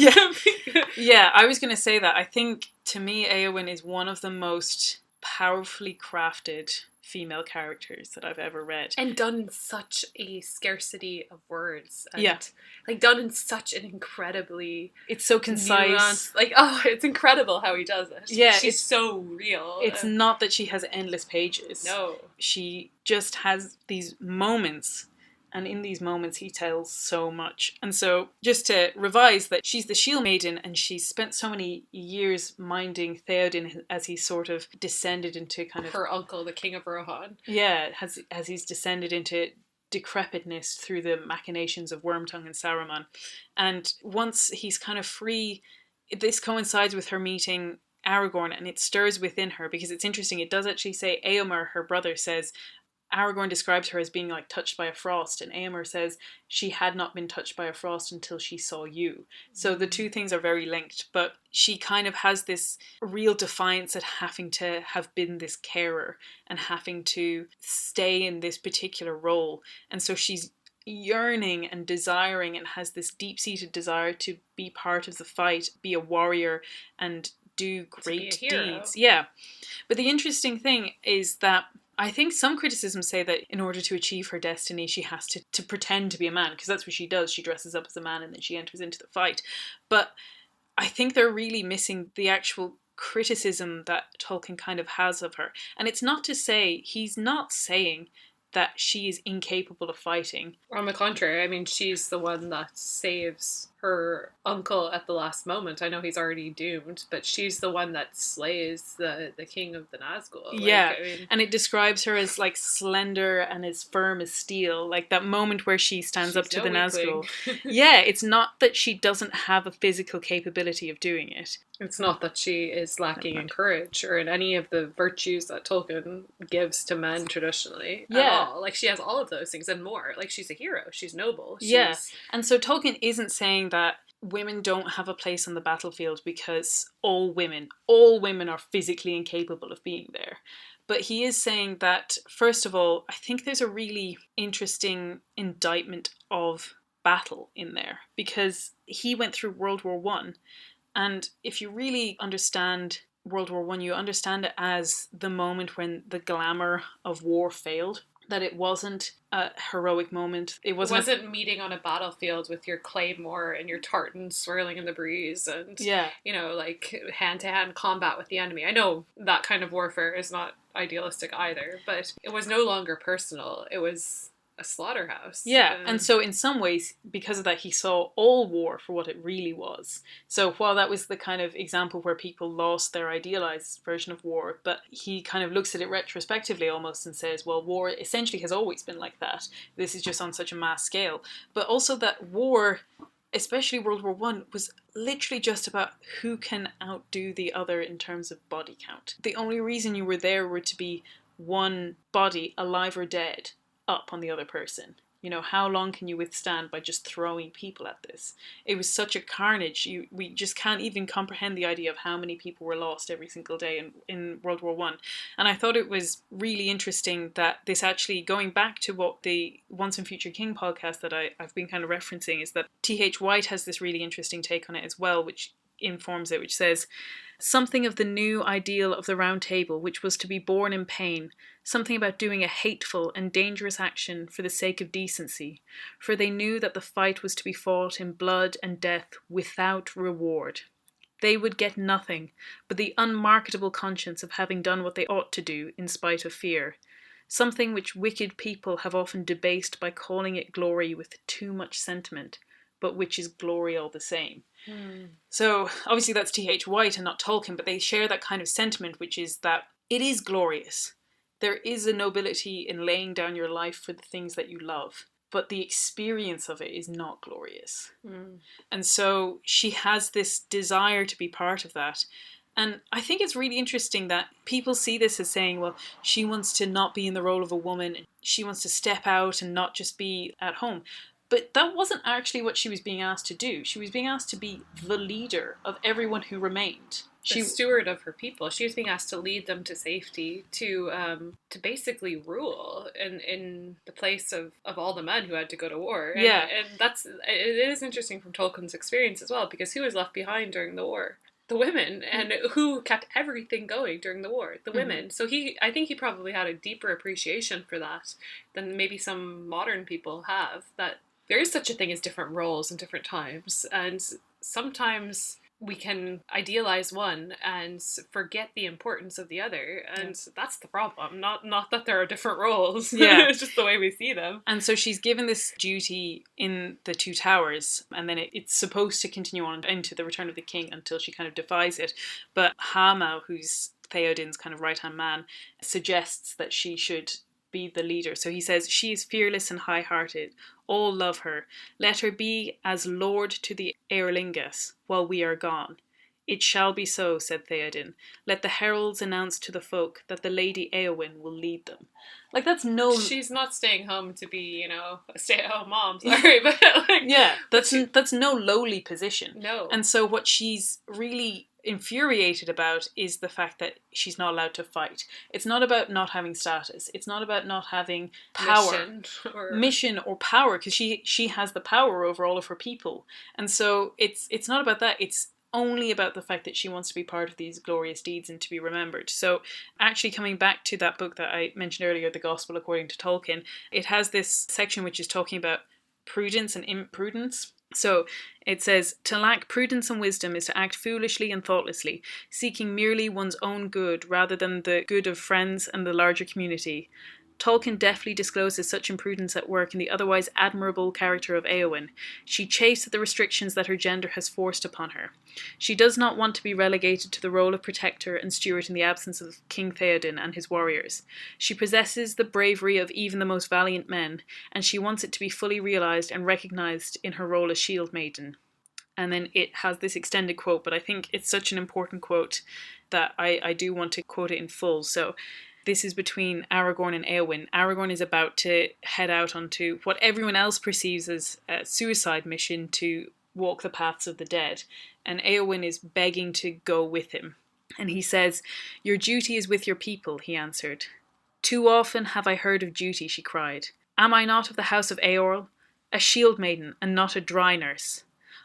Yeah, I was going to say that. I think, to me, Éowyn is one of the most powerfully crafted female characters that I've ever read. And done in such a scarcity of words. And like done in such an incredibly... It's so concise. Nuanced, like, oh, it's incredible how he does it. Yeah. She's so real. It's not that she has endless pages. No. She just has these moments, and in these moments he tells so much. And so, just to revise that, she's the Shield Maiden, and she's spent so many years minding Theoden as he's sort of descended into kind of... Her uncle, the King of Rohan. Yeah, as he's descended into decrepitness through the machinations of Wormtongue and Saruman. And once he's kind of free, this coincides with her meeting Aragorn, and it stirs within her, because it's interesting, it does actually say, Éomer, her brother, says... Aragorn describes her as being like touched by a frost, and Éomer says she had not been touched by a frost until she saw you. So the two things are very linked, but she kind of has this real defiance at having to have been this carer and having to stay in this particular role. And so she's yearning and desiring and has this deep-seated desire to be part of the fight, be a warrior, and do great deeds. Yeah. But the interesting thing is that I think some criticisms say that in order to achieve her destiny, she has to pretend to be a man, because that's what she does. She dresses up as a man and then she enters into the fight. But I think they're really missing the actual criticism that Tolkien kind of has of her. And it's not to say, he's not saying that she is incapable of fighting. On the contrary, I mean, she's the one that saves her uncle at the last moment. I know he's already doomed, but she's the one that slays the king of the Nazgul. Yeah, I mean, and it describes her as like slender and as firm as steel. Like that moment where she stands up to the Nazgul. Yeah, it's not that she doesn't have a physical capability of doing it. It's not that she is lacking in courage or in any of the virtues that Tolkien gives to men traditionally at all. Like, she has all of those things and more. Like, she's a hero. She's noble. And so Tolkien isn't saying that women don't have a place on the battlefield because all women are physically incapable of being there. But he is saying that, first of all, I think there's a really interesting indictment of battle in there, because he went through World War One. And if you really understand World War One, you understand it as the moment when the glamour of war failed. That it wasn't a heroic moment. It wasn't meeting on a battlefield with your claymore and your tartan swirling in the breeze and, you know, like hand-to-hand combat with the enemy. I know that kind of warfare is not idealistic either, but it was no longer personal. It was a slaughterhouse. Yeah, and so in some ways, because of that, he saw all war for what it really was. So while that was the kind of example where people lost their idealized version of war, but he kind of looks at it retrospectively almost and says, well, war essentially has always been like that. This is just on such a mass scale. But also that war, especially World War One, was literally just about who can outdo the other in terms of body count. The only reason you were there were to be one body, alive or dead, up on the other person. You know, how long can you withstand by just throwing people at this? It was such a carnage. We just can't even comprehend the idea of how many people were lost every single day in World War One. And I thought it was really interesting that this actually, going back to what the Once and Future King podcast that I've been kind of referencing, is that T.H. White has this really interesting take on it as well, which informs it, which says, something of the new ideal of the Round Table, which was to be born in pain, something about doing a hateful and dangerous action for the sake of decency, for they knew that the fight was to be fought in blood and death without reward. They would get nothing but the unmarketable conscience of having done what they ought to do in spite of fear, something which wicked people have often debased by calling it glory with too much sentiment, but which is glory all the same. So obviously that's T.H. White and not Tolkien, but they share that kind of sentiment, which is that it is glorious. There is a nobility in laying down your life for the things that you love, but the experience of it is not glorious. And so she has this desire to be part of that. And I think it's really interesting that people see this as saying, well, she wants to not be in the role of a woman. She wants to step out and not just be at home. But that wasn't actually what she was being asked to do. She was being asked to be the leader of everyone who remained. The steward of her people. She was being asked to lead them to safety, to basically rule in the place of all the men who had to go to war. And, and it is interesting from Tolkien's experience as well, because who was left behind during the war? The women, and who kept everything going during the war? The women. So I think he probably had a deeper appreciation for that than maybe some modern people have, that there is such a thing as different roles in different times, and sometimes we can idealize one and forget the importance of the other, and that's the problem. Not that there are different roles. It's just the way we see them. And so she's given this duty in the Two Towers, and then it's supposed to continue on into the Return of the King until she kind of defies it. But Hama, who's Theoden's kind of right-hand man, suggests that she should be the leader. So he says, she is fearless and high-hearted. All love her. Let her be as lord to the Aerlingus while we are gone. It shall be so, said Theoden. Let the heralds announce to the folk that the Lady Éowyn will lead them. Like, that's no... She's not staying home to be, a stay-at-home mom, sorry, but that's no lowly position. No. And so what she's really infuriated about is the fact that she's not allowed to fight. It's not about not having status. It's not about not having power, mission or power, because she has the power over all of her people. And so it's not about that. It's only about the fact that she wants to be part of these glorious deeds and to be remembered. So actually, coming back to that book that I mentioned earlier, The Gospel According to Tolkien, it has this section which is talking about prudence and imprudence. So it says, to lack prudence and wisdom is to act foolishly and thoughtlessly, seeking merely one's own good rather than the good of friends and the larger community. Tolkien deftly discloses such imprudence at work in the otherwise admirable character of Éowyn. She chafes at the restrictions that her gender has forced upon her. She does not want to be relegated to the role of protector and steward in the absence of King Theoden and his warriors. She possesses the bravery of even the most valiant men, and she wants it to be fully realised and recognised in her role as Shield Maiden. And then it has this extended quote, but I think it's such an important quote that I do want to quote it in full. So, this is between Aragorn and Éowyn. Aragorn is about to head out onto what everyone else perceives as a suicide mission to walk the paths of the dead. And Éowyn is begging to go with him. And he says, your duty is with your people, he answered. Too often have I heard of duty, she cried. Am I not of the house of Eorl? A shield maiden and not a dry nurse.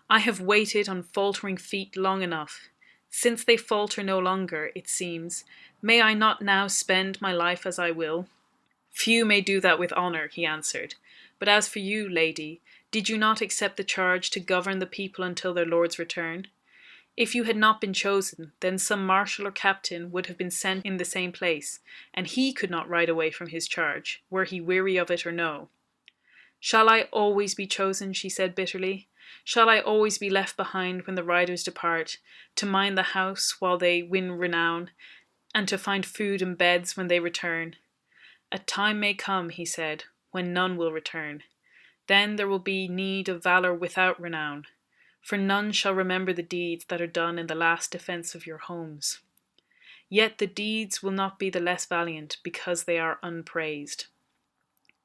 I have waited on faltering feet long enough. Since they falter no longer, it seems, may I not now spend my life as I will? Few may do that with honour, he answered. But as for you, lady, did you not accept the charge to govern the people until their lord's return? If you had not been chosen, then some marshal or captain would have been sent in the same place, and he could not ride away from his charge, were he weary of it or no. Shall I always be chosen, she said bitterly. Shall I always be left behind when the riders depart, to mind the house while they win renown, and to find food and beds when they return? A time may come, he said, when none will return. Then there will be need of valour without renown, for none shall remember the deeds that are done in the last defence of your homes. Yet the deeds will not be the less valiant because they are unpraised.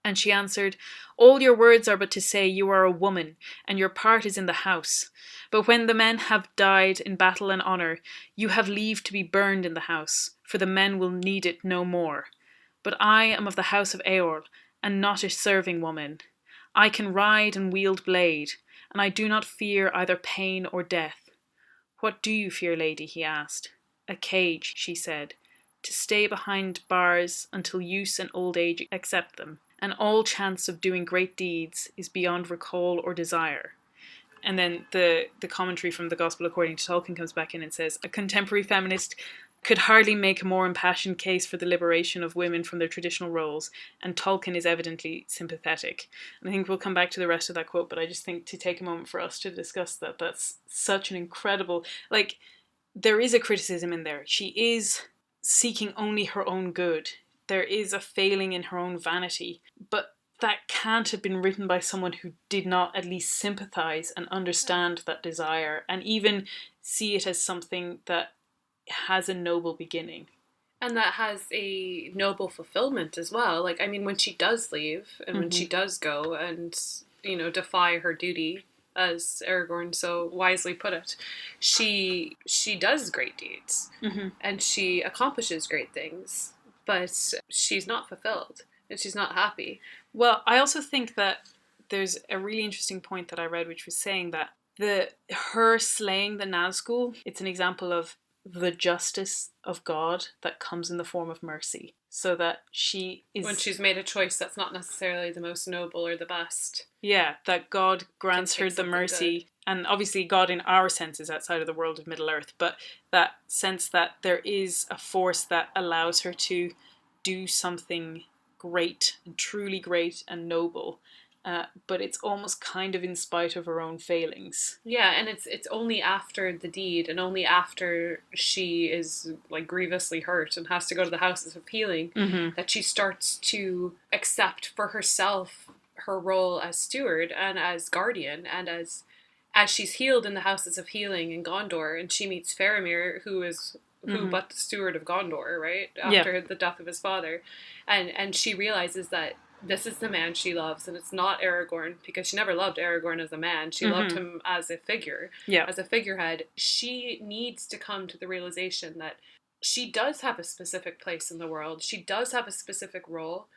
And she answered, all your words are but to say you are a woman, and your part is in the house. But when the men have died in battle and honour, you have leave to be burned in the house, for the men will need it no more. But I am of the house of Eorl, and not a serving woman. I can ride and wield blade, and I do not fear either pain or death. "What do you fear, lady?" he asked. "A cage," she said, "to stay behind bars until use and old age accept them, and all chance of doing great deeds is beyond recall or desire." And then the commentary from the Gospel According to Tolkien comes back in and says, "A contemporary feminist could hardly make a more impassioned case for the liberation of women from their traditional roles, and Tolkien is evidently sympathetic." And I think we'll come back to the rest of that quote, but I just think to take a moment for us to discuss that, that's such an incredible, like, there is a criticism in there. She is seeking only her own good. There is a failing in her own vanity, but that can't have been written by someone who did not at least sympathize and understand that desire and even see it as something that has a noble beginning. And that has a noble fulfillment as well. Like, I mean, when she does leave and when she does go and, you know, defy her duty, as Aragorn so wisely put it, she does great deeds and she accomplishes great things, but she's not fulfilled and she's not happy. Well, I also think that there's a really interesting point that I read, which was saying that her slaying the Nazgul, it's an example of the justice of God that comes in the form of mercy. So that she is... when she's made a choice that's not necessarily the most noble or the best. Yeah, that God grants her the mercy. Good. And obviously God in our sense is outside of the world of Middle-earth, but that sense that there is a force that allows her to do something great and truly great and noble. But it's almost kind of in spite of her own failings. Yeah, and it's only after the deed and only after she is like grievously hurt and has to go to the houses of healing that she starts to accept for herself her role as steward and as guardian, and as she's healed in the houses of healing in Gondor and she meets Faramir, who but the steward of Gondor, right? After the death of his father. And she realizes that this is the man she loves, and it's not Aragorn, because she never loved Aragorn as a man. She loved him as a figure, as a figurehead. She needs to come to the realization that she does have a specific place in the world. She does have a specific role,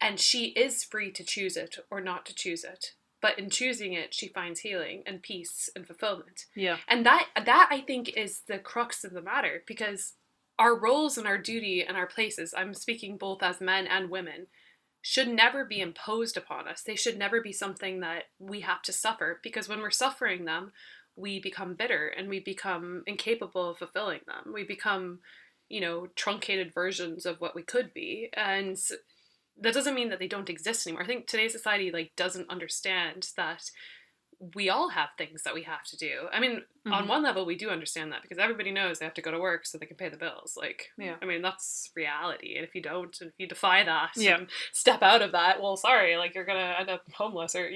and she is free to choose it or not to choose it. But in choosing it, she finds healing and peace and fulfillment. Yeah. And that I think is the crux of the matter, because our roles and our duty and our places, I'm speaking both as men and women, should never be imposed upon us. They should never be something that we have to suffer, because when we're suffering them, we become bitter and we become incapable of fulfilling them. We become, you know, truncated versions of what we could be. And that doesn't mean that they don't exist anymore. I think today's society doesn't understand that we all have things that we have to do. I mean, on one level, we do understand that, because everybody knows they have to go to work so they can pay the bills. I mean, that's reality. And if you don't, and if you defy that and step out of that, well, sorry, you're going to end up homeless or,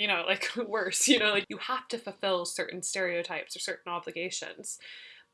worse, you have to fulfill certain stereotypes or certain obligations.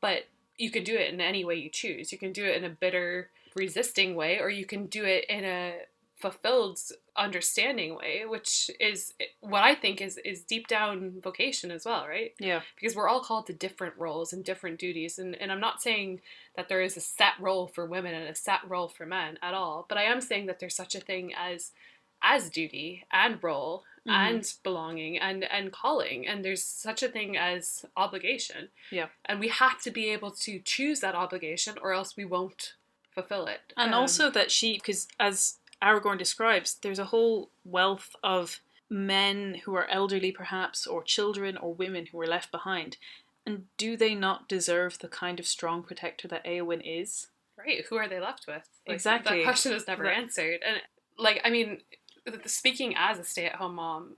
But you can do it in any way you choose. You can do it in a bitter, resisting way, or you can do it in a fulfilled, understanding way, which is what I think is deep down vocation as well, right? Yeah. Because we're all called to different roles and different duties, and I'm not saying that there is a set role for women and a set role for men at all, but I am saying that there's such a thing as duty and role and belonging and calling, and there's such a thing as obligation. Yeah. And we have to be able to choose that obligation, or else we won't fulfill it. And also that because as Aragorn describes, there's a whole wealth of men who are elderly perhaps, or children or women who are left behind. And do they not deserve the kind of strong protector that Éowyn is? Right, who are they left with? Exactly. That question is never answered. And I mean, speaking as a stay-at-home mom,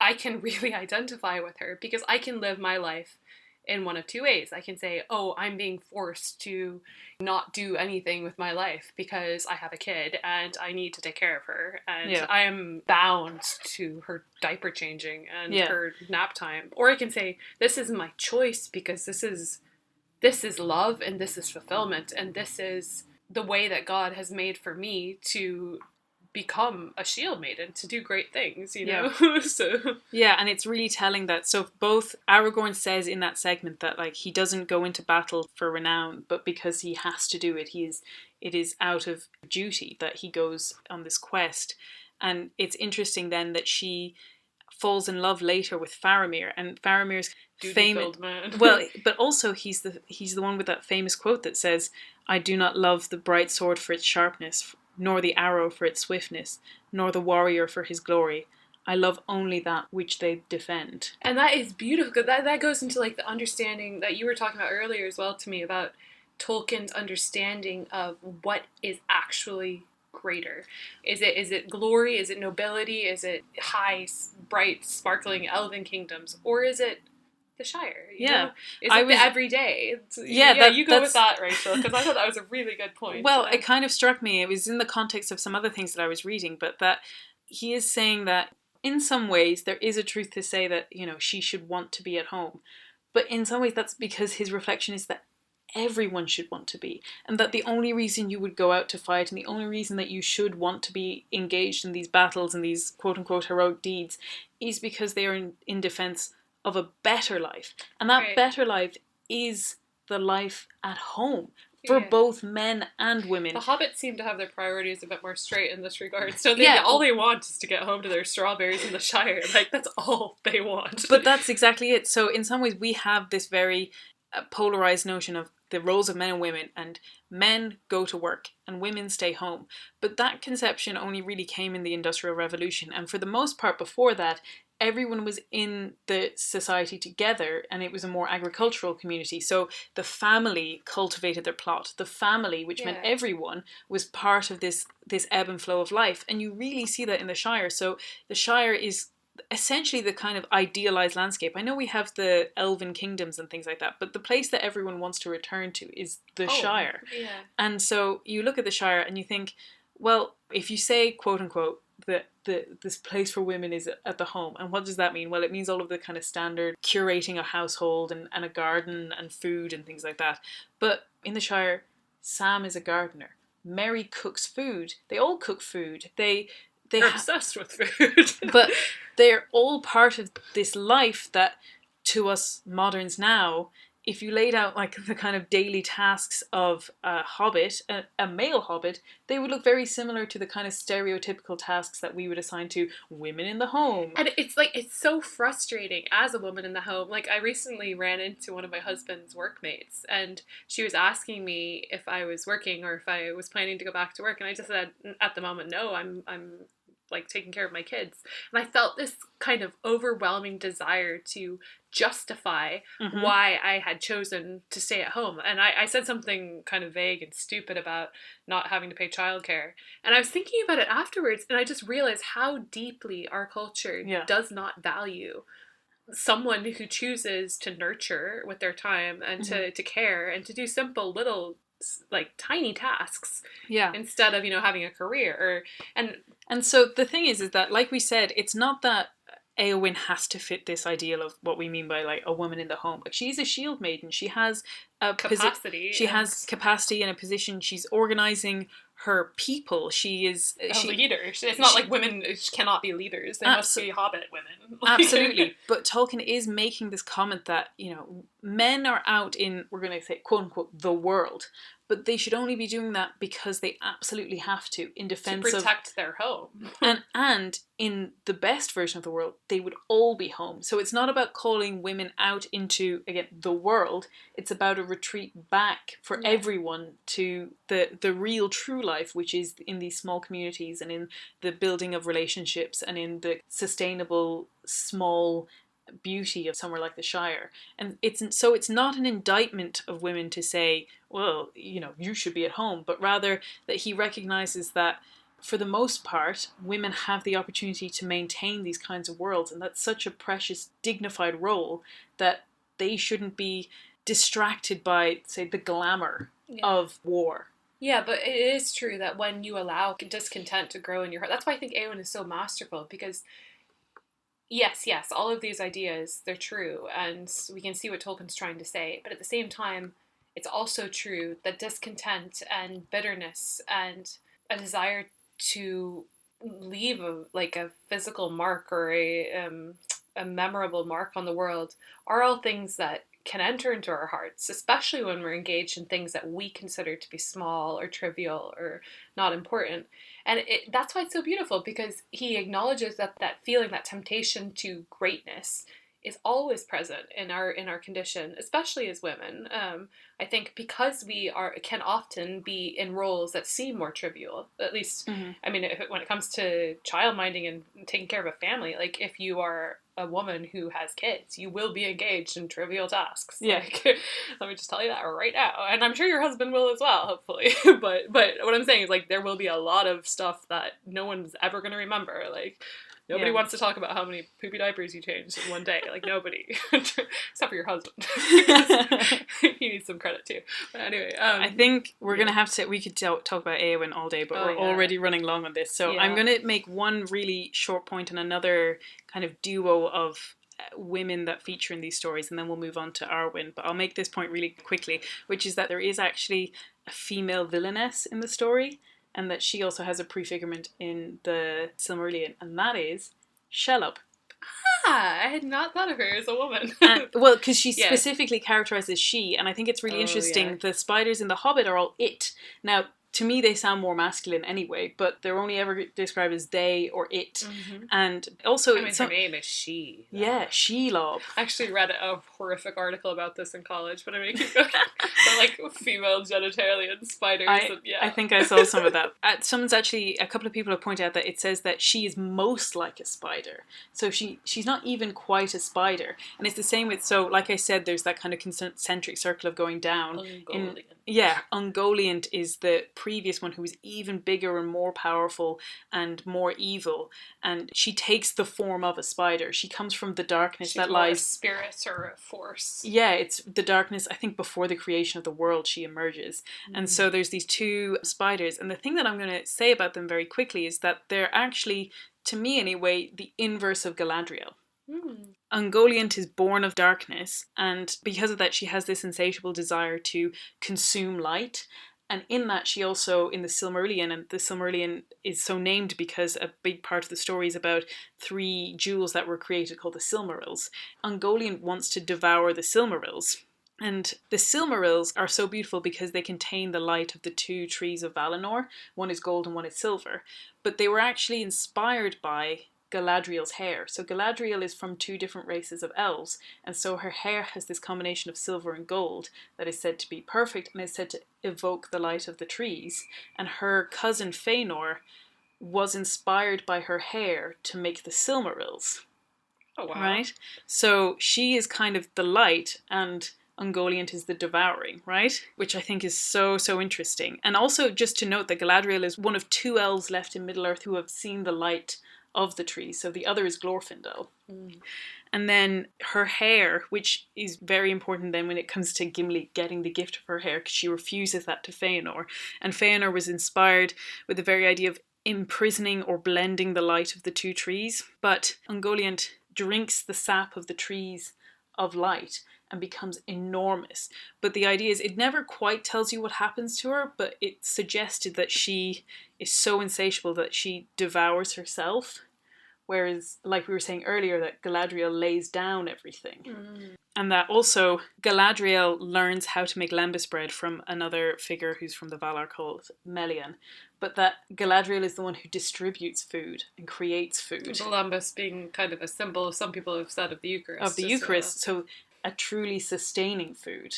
I can really identify with her, because I can live my life in one of two ways. I can say, oh, I'm being forced to not do anything with my life because I have a kid and I need to take care of her, and I am bound to her diaper changing and her nap time. Or I can say, this is my choice, because this is love and this is fulfillment, and this is the way that God has made for me to become a shield maiden, to do great things, so and it's really telling that. So both Aragorn says in that segment that he doesn't go into battle for renown, but because he has to do it, it is out of duty that he goes on this quest. And it's interesting then that she falls in love later with Faramir, and Faramir's duty-filled man. Well, but also he's the one with that famous quote that says, "I do not love the bright sword for its sharpness, nor the arrow for its swiftness, nor the warrior for his glory. I love only that which they defend." And that is beautiful, because that goes into like the understanding that you were talking about earlier as well to me, about Tolkien's understanding of what is actually greater. Is it glory? Is it nobility? Is it high, bright, sparkling elven kingdoms? Or is it the Shire? You know? Is it the everyday? You go with that, Rachel, because I thought that was a really good point. Well, it kind of struck me, it was in the context of some other things that I was reading, but that he is saying that in some ways there is a truth to say that, she should want to be at home. But in some ways that's because his reflection is that everyone should want to be, and that the only reason you would go out to fight and the only reason that you should want to be engaged in these battles and these quote-unquote heroic deeds is because they are in defense of a better life, and that better life is the life at home for both men and women. The Hobbits seem to have their priorities a bit more straight in this regard. So all they want is to get home to their strawberries in the Shire. Like, that's all they want. But that's exactly it. So in some ways we have this very polarized notion of the roles of men and women, and men go to work and women stay home. But that conception only really came in the Industrial Revolution, and for the most part before that, everyone was in the society together, and it was a more agricultural community. So the family cultivated their plot. The family, which meant everyone, was part of this ebb and flow of life. And you really see that in the Shire. So the Shire is essentially the kind of idealized landscape. I know we have the elven kingdoms and things like that, but the place that everyone wants to return to is the Shire. Yeah. And so you look at the Shire and you think, well, if you say, quote unquote, that this place for women is at the home, and what does that mean? Well, it means all of the kind of standard curating a household and a garden and food and things like that. But in the Shire, Sam is a gardener. Merry cooks food. They all cook food. They're obsessed with food. But they're all part of this life that, to us moderns now, if you laid out like the kind of daily tasks of a hobbit, a male hobbit, they would look very similar to the kind of stereotypical tasks that we would assign to women in the home. And it's so frustrating as a woman in the home. Like, I recently ran into one of my husband's workmates, and she was asking me if I was working or if I was planning to go back to work, and I just said, at the moment, no, I'm like taking care of my kids. And I felt this kind of overwhelming desire to justify why I had chosen to stay at home. And I said something kind of vague and stupid about not having to pay childcare. And I was thinking about it afterwards, and I just realized how deeply our culture does not value someone who chooses to nurture with their time and to care and to do simple little like tiny tasks instead of having a career. And so the thing is that, like we said, it's not that Éowyn has to fit this ideal of what we mean by like a woman in the home. Like, she's a shield maiden. She has a capacity. She has capacity and a position. She's organizing her people. She is a leader. It's not like women cannot be leaders. They must be hobbit women. Absolutely. But Tolkien is making this comment that, men are out in, we're going to say, quote unquote, the world. But they should only be doing that because they absolutely have to, in defense of... to protect their home. and in the best version of the world, they would all be home. So it's not about calling women out into, again, the world. It's about a retreat back for everyone to the real true life, which is in these small communities and in the building of relationships and in the sustainable, small beauty of somewhere like the Shire. And it's not an indictment of women to say, well, you should be at home, but rather that he recognizes that for the most part, women have the opportunity to maintain these kinds of worlds, and that's such a precious, dignified role that they shouldn't be distracted by, say, the glamour of war. Yeah, but it is true that when you allow discontent to grow in your heart, that's why I think Éowyn is so masterful, because yes, all of these ideas, they're true, and we can see what Tolkien's trying to say, but at the same time, it's also true that discontent and bitterness and a desire to leave a physical mark or a memorable mark on the world are all things that can enter into our hearts, especially when we're engaged in things that we consider to be small or trivial or not important. And that's why it's so beautiful, because he acknowledges that feeling, that temptation to greatness is always present in our condition, especially as women. I think because we can often be in roles that seem more trivial. At least, I mean, when it comes to childminding and taking care of a family, like if you are a woman who has kids, you will be engaged in trivial tasks. Yeah. Like, let me just tell you that right now. And I'm sure your husband will as well, hopefully. but what I'm saying is, like, there will be a lot of stuff that no one's ever going to remember. Like, nobody wants to talk about how many poopy diapers you changed in one day. Like, nobody. Except for your husband. He needs some credit too. But anyway. I think we're going to have to... We could talk about Éowyn all day, but we're already running long on this. So I'm going to make one really short point and another kind of duo of women that feature in these stories, and then we'll move on to Arwen. But I'll make this point really quickly, which is that there is actually a female villainess in the story, and that she also has a prefigurement in the Silmarillion, and that is Shelob. Ah, I had not thought of her as a woman. Well, because she's specifically characterized as she, and I think it's really interesting. Yeah. The spiders in The Hobbit are all it. Now, to me, they sound more masculine anyway, but they're only ever described as they or it. And also... I mean, her name is She. Yeah, Shelob. I actually read a horrific article about this in college, but I mean, keep going. They're like female genitalian spiders. I think I saw some of that. A couple of people have pointed out that it says that she is most like a spider. So she's not even quite a spider. And it's the same with, so like I said, there's that kind of concentric circle of going down. Ungoliant is the previous one, who was even bigger and more powerful and more evil, and she takes the form of a spider. She comes from the darkness that lies... a spirit or a force. Yeah, it's the darkness, I think, before the creation of the world she emerges. And so there's these two spiders, and the thing that I'm going to say about them very quickly is that they're actually, to me anyway, the inverse of Galadriel. Ungoliant is born of darkness, and because of that she has this insatiable desire to consume light. And in that, she also, in the Silmarillion, and the Silmarillion is so named because a big part of the story is about 3 jewels that were created called the Silmarils. Ungoliant wants to devour the Silmarils. And the Silmarils are so beautiful because they contain the light of the 2 trees of Valinor. One is gold and one is silver. But they were actually inspired by Galadriel's hair. So Galadriel is from 2 different races of elves, and so her hair has this combination of silver and gold that is said to be perfect and is said to evoke the light of the trees. And her cousin Fëanor was inspired by her hair to make the Silmarils. Oh wow. Right? So she is kind of the light, and Ungoliant is the devouring, right? Which I think is so interesting. And also just to note that Galadriel is one of 2 elves left in Middle-earth who have seen the light of the tree, so the other is Glorfindel. And then her hair, which is very important then when it comes to Gimli getting the gift of her hair, because she refuses that to Fëanor, and Fëanor was inspired with the very idea of imprisoning or blending the light of the 2 trees, but Ungoliant drinks the sap of the trees of light and becomes enormous. But the idea is, it never quite tells you what happens to her, but it suggested that she is so insatiable that she devours herself. Whereas, like we were saying earlier, that Galadriel lays down everything. And that also Galadriel learns how to make lembas bread from another figure who's from the Valar called Melian. But that Galadriel is the one who distributes food and creates food. The lembas being kind of a symbol, some people have said, of the Eucharist. Of the Eucharist. So a truly sustaining food.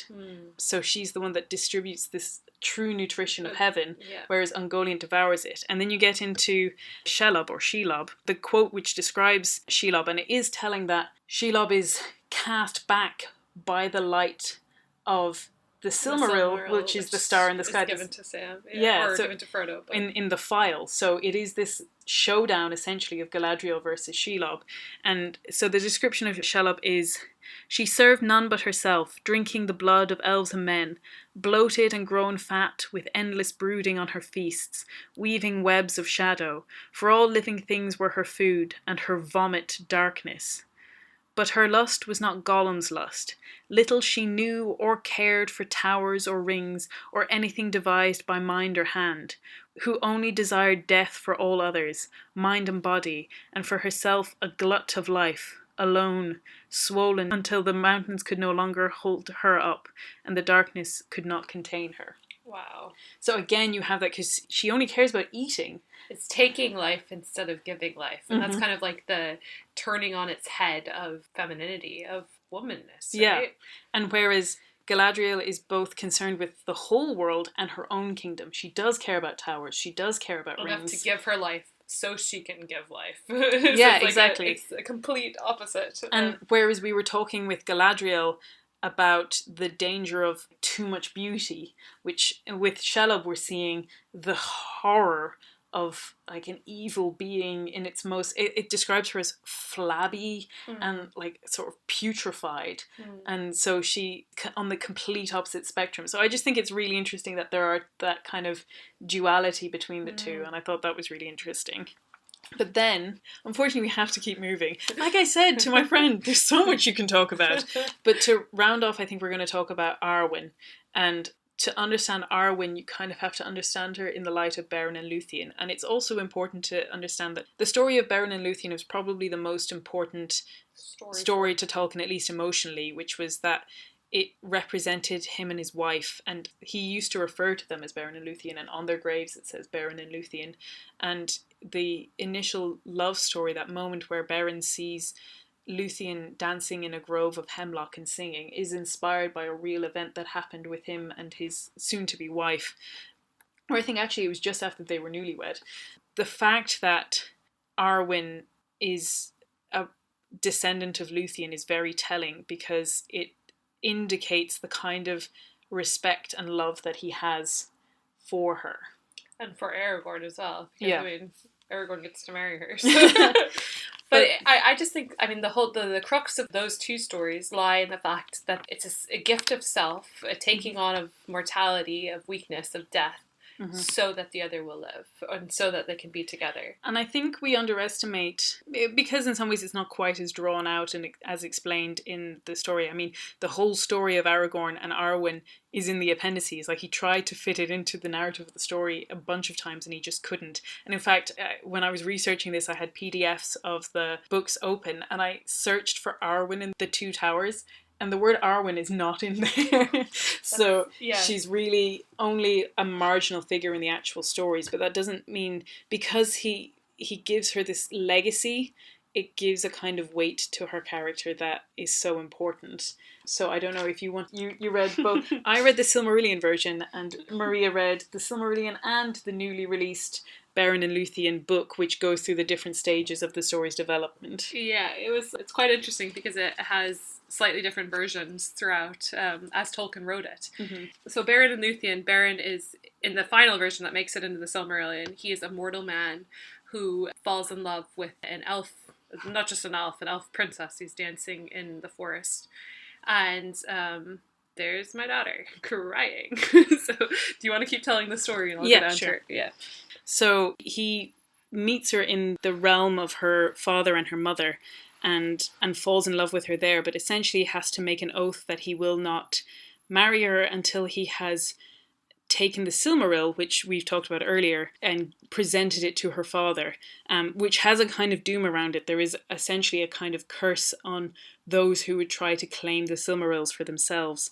So she's the one that distributes this true nutrition of heaven, whereas Ungoliant devours it. And then you get into Shelob or Shelob, the quote which describes Shelob, and it is telling that Shelob is cast back by the light of the Silmaril, which is the star in the sky. Given to Sam. Or given to Frodo. But... In the file. So it is this showdown, essentially, of Galadriel versus Shelob. And so the description of Shelob is, she served none but herself, drinking the blood of elves and men, bloated and grown fat, with endless brooding on her feasts, weaving webs of shadow, for all living things were her food, and her vomit darkness. But her lust was not Gollum's lust. Little she knew or cared for towers or rings, or anything devised by mind or hand, who only desired death for all others, mind and body, and for herself a glut of life, alone, swollen until the mountains could no longer hold her up, and the darkness could not contain her. Wow. So again, you have that because she only cares about eating. It's taking life instead of giving life. And that's kind of like the turning on its head of femininity, of womanness, right? Yeah. And whereas Galadriel is both concerned with the whole world and her own kingdom. She does care about towers. She does care about Enough rings. to give her life so she can give life. Yeah, exactly. It's a complete opposite. And whereas we were talking with Galadriel about the danger of too much beauty, which with Shelob we're seeing the horror of like an evil being in its most, it describes her as flabby and like sort of putrefied, and so she on the complete opposite spectrum. So I just think it's really interesting that there are that kind of duality between the two, and I thought that was really interesting. But then, unfortunately, we have to keep moving. Like I said to my friend, there's so much you can talk about. But to round off, I think we're going to talk about Arwen. And to understand Arwen, you kind of have to understand her in the light of Beren and Luthien. And it's also important to understand that the story of Beren and Luthien is probably the most important story to Tolkien, at least emotionally, which was that it represented him and his wife, and he used to refer to them as Beren and Luthien, and on their graves it says Beren and Luthien. And the initial love story, that moment where Beren sees Luthien dancing in a grove of hemlock and singing, is inspired by a real event that happened with him and his soon-to-be wife. Or I think actually it was just after they were newlywed. The fact that Arwen is a descendant of Luthien is very telling, because it indicates the kind of respect and love that he has for her. And for Aragorn as well. Because, Yeah. I mean, Aragorn gets to marry her. So. But I just think, I mean, the crux of those two stories lie in the fact that it's a gift of self, a taking on of mortality, of weakness, of death, so that the other will live, and so that they can be together. And I think we underestimate, because in some ways it's not quite as drawn out and as explained in the story. I mean, the whole story of Aragorn and Arwen is in the appendices. Like, he tried to fit it into the narrative of the story a bunch of times and he just couldn't. And in fact, when I was researching this, I had PDFs of the books open and I searched for Arwen in the Two Towers, and the word Arwen is not in there. So she's really only a marginal figure in the actual stories. But that doesn't mean, because he gives her this legacy, it gives a kind of weight to her character that is so important. So I don't know if you want... You read both... I read the Silmarillion version, and Maria read the Silmarillion and the newly released Beren and Luthien book, which goes through the different stages of the story's development. Yeah, it's quite interesting because it has slightly different versions throughout, as Tolkien wrote it. So Beren and Luthien, Beren is, in the final version that makes it into the Silmarillion, he is a mortal man who falls in love with an elf, not just an elf princess who's dancing in the forest. And there's my daughter crying. So do you want to keep telling the story? And I'll get sure. her? Yeah. So he meets her in the realm of her father and her mother, and falls in love with her there, but essentially has to make an oath that he will not marry her until he has taken the Silmaril, which we've talked about earlier, and presented it to her father, which has a kind of doom around it. There is essentially a kind of curse on those who would try to claim the Silmarils for themselves.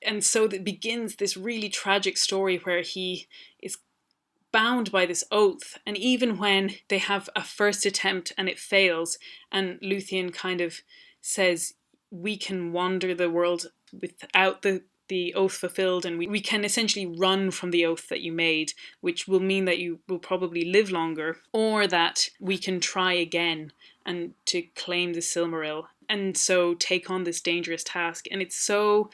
And so that begins this really tragic story where he is bound by this oath, and even when they have a first attempt and it fails, and Luthien kind of says, we can wander the world without the oath fulfilled, and we can essentially run from the oath that you made, which will mean that you will probably live longer, or that we can try again and to claim the Silmaril, and so take on this dangerous task. And it's so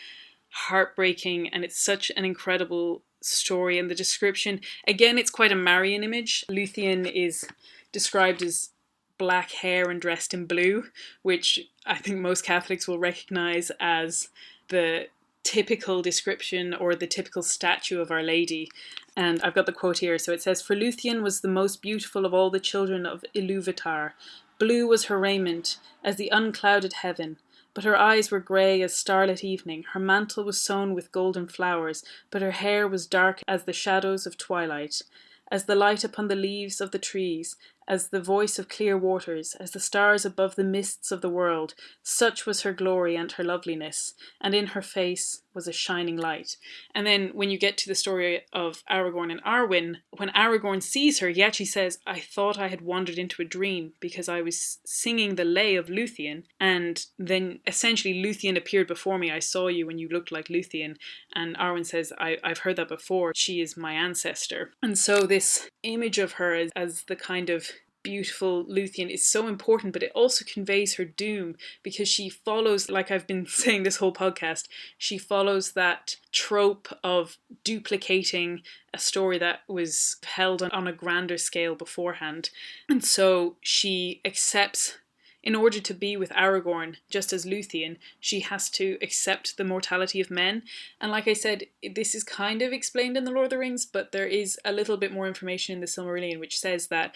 heartbreaking, and it's such an incredible story. And the description, again, it's quite a Marian image. Luthien is described as black hair and dressed in blue, which I think most Catholics will recognise as the typical description or the typical statue of Our Lady. And I've got the quote here. So it says, "For Luthien was the most beautiful of all the children of Ilúvatar. Blue was her raiment, as the unclouded heaven. But her eyes were grey as starlit evening. Her mantle was sewn with golden flowers, but her hair was dark as the shadows of twilight, as the light upon the leaves of the trees, as the voice of clear waters, as the stars above the mists of the world. Such was her glory and her loveliness, and in her face was a shining light. And then when you get to the story of Aragorn and Arwen, when Aragorn sees her, he actually says, I thought I had wandered into a dream because I was singing the lay of Luthien, and then essentially Luthien appeared before me. I saw you when you looked like Luthien. And Arwen says, I've heard that before. She is my ancestor. And so this image of her as the kind of beautiful Luthien is so important, but it also conveys her doom, because she follows, like I've been saying this whole podcast, she follows that trope of duplicating a story that was held on a grander scale beforehand. And so she accepts, in order to be with Aragorn, just as Luthien, she has to accept the mortality of men. And like I said, this is kind of explained in The Lord of the Rings, but there is a little bit more information in the Silmarillion which says that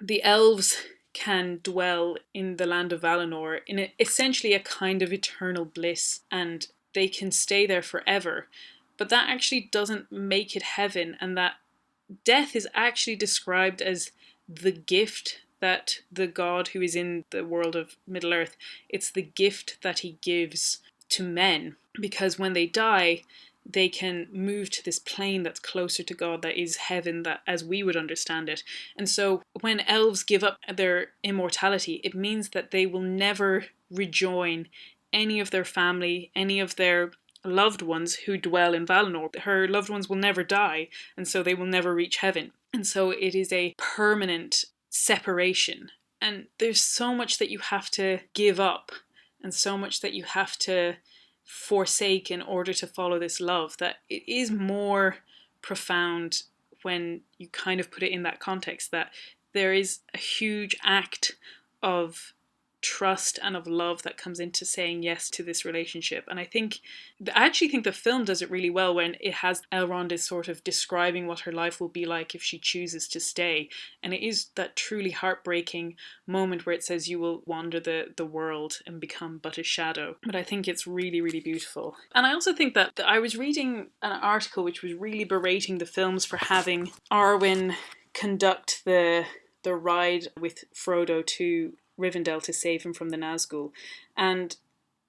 the elves can dwell in the land of Valinor in essentially a kind of eternal bliss, and they can stay there forever. But that actually doesn't make it heaven, and that death is actually described as the gift that the god who is in the world of Middle-earth, it's the gift that he gives to men, because when they die, they can move to this plane that's closer to God, that is heaven, that as we would understand it. And so when elves give up their immortality, it means that they will never rejoin any of their family, any of their loved ones who dwell in Valinor. Her loved ones will never die, and so they will never reach heaven. And so it is a permanent separation. And there's so much that you have to give up, and so much that you have to forsake in order to follow this love, that it is more profound when you kind of put it in that context, that there is a huge act of trust and of love that comes into saying yes to this relationship. And I actually think the film does it really well when it has Elrond is sort of describing what her life will be like if she chooses to stay. And it is that truly heartbreaking moment where it says you will wander the world and become but a shadow. But I think it's really, really beautiful. And I also think that I was reading an article which was really berating the films for having Arwen conduct the ride with Frodo to Rivendell to save him from the Nazgul. And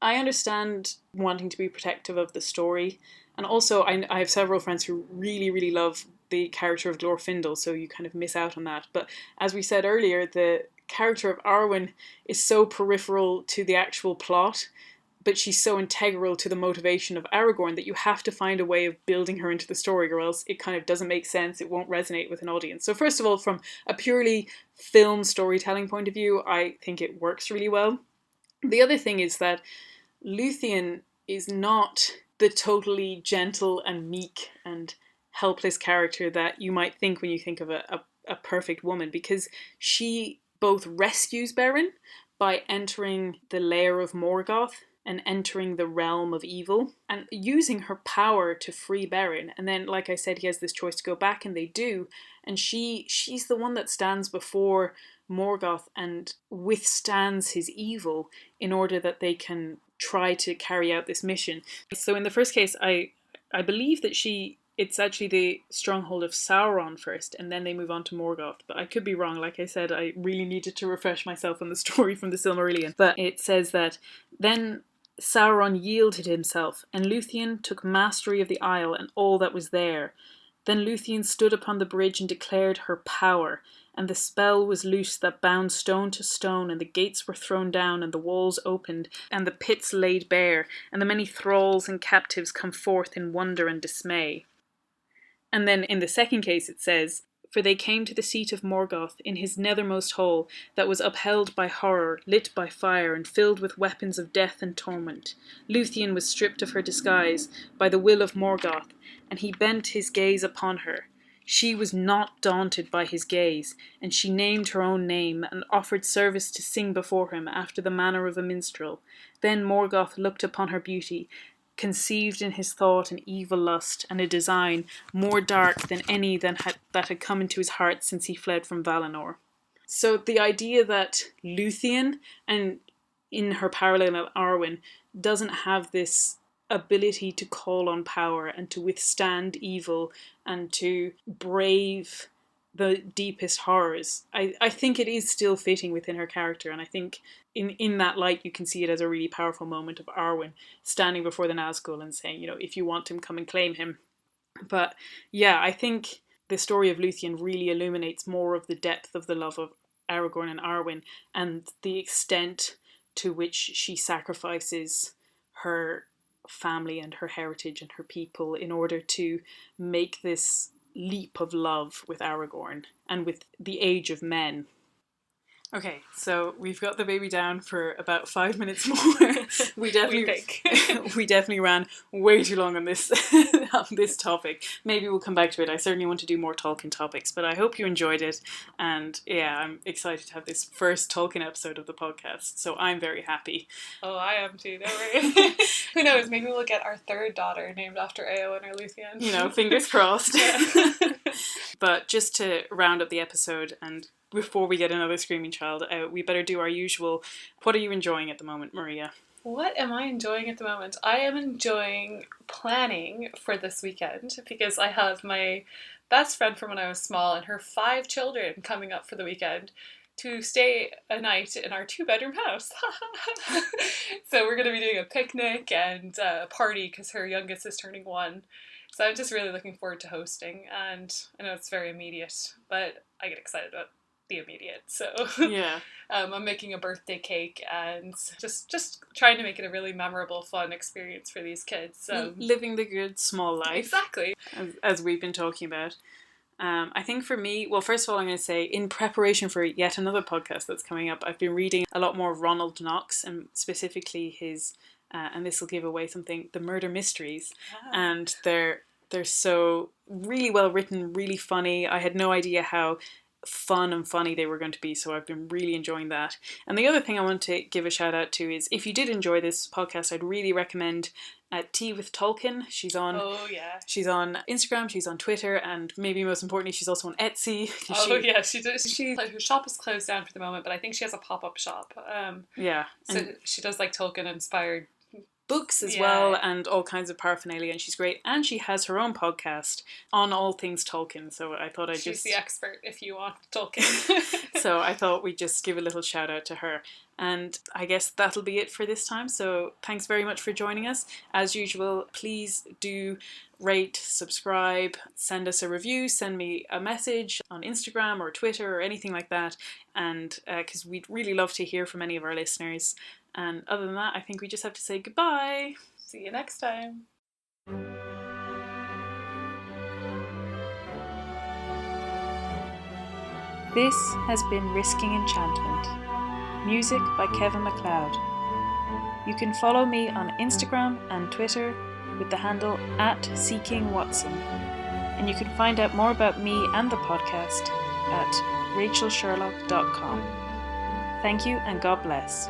I understand wanting to be protective of the story, and also I have several friends who really, really love the character of Glorfindel, so you kind of miss out on that. But as we said earlier, the character of Arwen is so peripheral to the actual plot, but she's so integral to the motivation of Aragorn that you have to find a way of building her into the story, or else it kind of doesn't make sense, it won't resonate with an audience. So first of all, from a purely film storytelling point of view, I think it works really well. The other thing is that Luthien is not the totally gentle and meek and helpless character that you might think when you think of a perfect woman, because she both rescues Beren by entering the lair of Morgoth and entering the realm of evil and using her power to free Beren. And then, like I said, he has this choice to go back, and they do. And she's the one that stands before Morgoth and withstands his evil in order that they can try to carry out this mission. So in the first case, I believe that it's actually the stronghold of Sauron first, and then they move on to Morgoth. But I could be wrong. Like I said, I really needed to refresh myself on the story from the Silmarillion. But it says that then Sauron yielded himself, and Luthien took mastery of the isle and all that was there. Then Luthien stood upon the bridge and declared her power, and the spell was loosed that bound stone to stone, and the gates were thrown down, and the walls opened, and the pits laid bare, and the many thralls and captives come forth in wonder and dismay. And then in the second case it says, for they came to the seat of Morgoth in his nethermost hall, that was upheld by horror, lit by fire, and filled with weapons of death and torment. Luthien was stripped of her disguise by the will of Morgoth, and he bent his gaze upon her. She was not daunted by his gaze, and she named her own name, and offered service to sing before him after the manner of a minstrel. Then Morgoth looked upon her beauty, conceived in his thought an evil lust and a design more dark than any that had come into his heart since he fled from Valinor. So the idea that Luthien, and in her parallel Arwen, doesn't have this ability to call on power and to withstand evil and to brave the deepest horrors, I think it is still fitting within her character. And I think in that light, you can see it as a really powerful moment of Arwen standing before the Nazgul and saying, if you want him, come and claim him. But yeah, I think the story of Luthien really illuminates more of the depth of the love of Aragorn and Arwen, and the extent to which she sacrifices her family and her heritage and her people in order to make this leap of love with Aragorn and with the age of men. Okay, so we've got the baby down for about 5 minutes more. We definitely ran way too long on this on this topic. Maybe we'll come back to it. I certainly want to do more Tolkien topics, but I hope you enjoyed it. And yeah, I'm excited to have this first Tolkien episode of the podcast. So I'm very happy. Oh, I am too. Don't worry. Who knows? Maybe we'll get our third daughter named after Eowyn or Luthien. Fingers crossed. But just to round up the episode, and before we get another screaming child, we better do our usual. What are you enjoying at the moment, Maria? What am I enjoying at the moment? I am enjoying planning for this weekend because I have my best friend from when I was small and her 5 children coming up for the weekend to stay a night in our 2-bedroom house. So we're going to be doing a picnic and a party because her youngest is turning 1. So I'm just really looking forward to hosting, and I know it's very immediate, but I get excited about the immediate. So yeah, I'm making a birthday cake and just trying to make it a really memorable, fun experience for these kids. Living the good small life. Exactly. As we've been talking about. I think for me, well, first of all, I'm going to say, in preparation for yet another podcast that's coming up, I've been reading a lot more of Ronald Knox, and specifically his, and this will give away something, the murder mysteries. And they're so really well written, really funny. I had no idea how fun and funny they were going to be, so I've been really enjoying that. And the other thing I want to give a shout out to is, if you did enjoy this podcast, I'd really recommend Tea with Tolkien. She's on Instagram, she's on Twitter, and maybe most importantly, she's also on Etsy. She does. Her shop is closed down for the moment, but I think she has a pop-up shop. So she does like Tolkien inspired books as well, and all kinds of paraphernalia, and she's great. And she has her own podcast on all things Tolkien, so I thought she's the expert if you want Tolkien. So I thought we'd just give a little shout out to her. And I guess that'll be it for this time, so thanks very much for joining us. As usual, please do rate, subscribe, send us a review, send me a message on Instagram or Twitter or anything like that, and because we'd really love to hear from any of our listeners. And other than that, I think we just have to say goodbye. See you next time. This has been Risking Enchantment. Music by Kevin MacLeod. You can follow me on Instagram and Twitter with the handle @SeekingWatson. And you can find out more about me and the podcast at rachelsherlock.com. Thank you and God bless.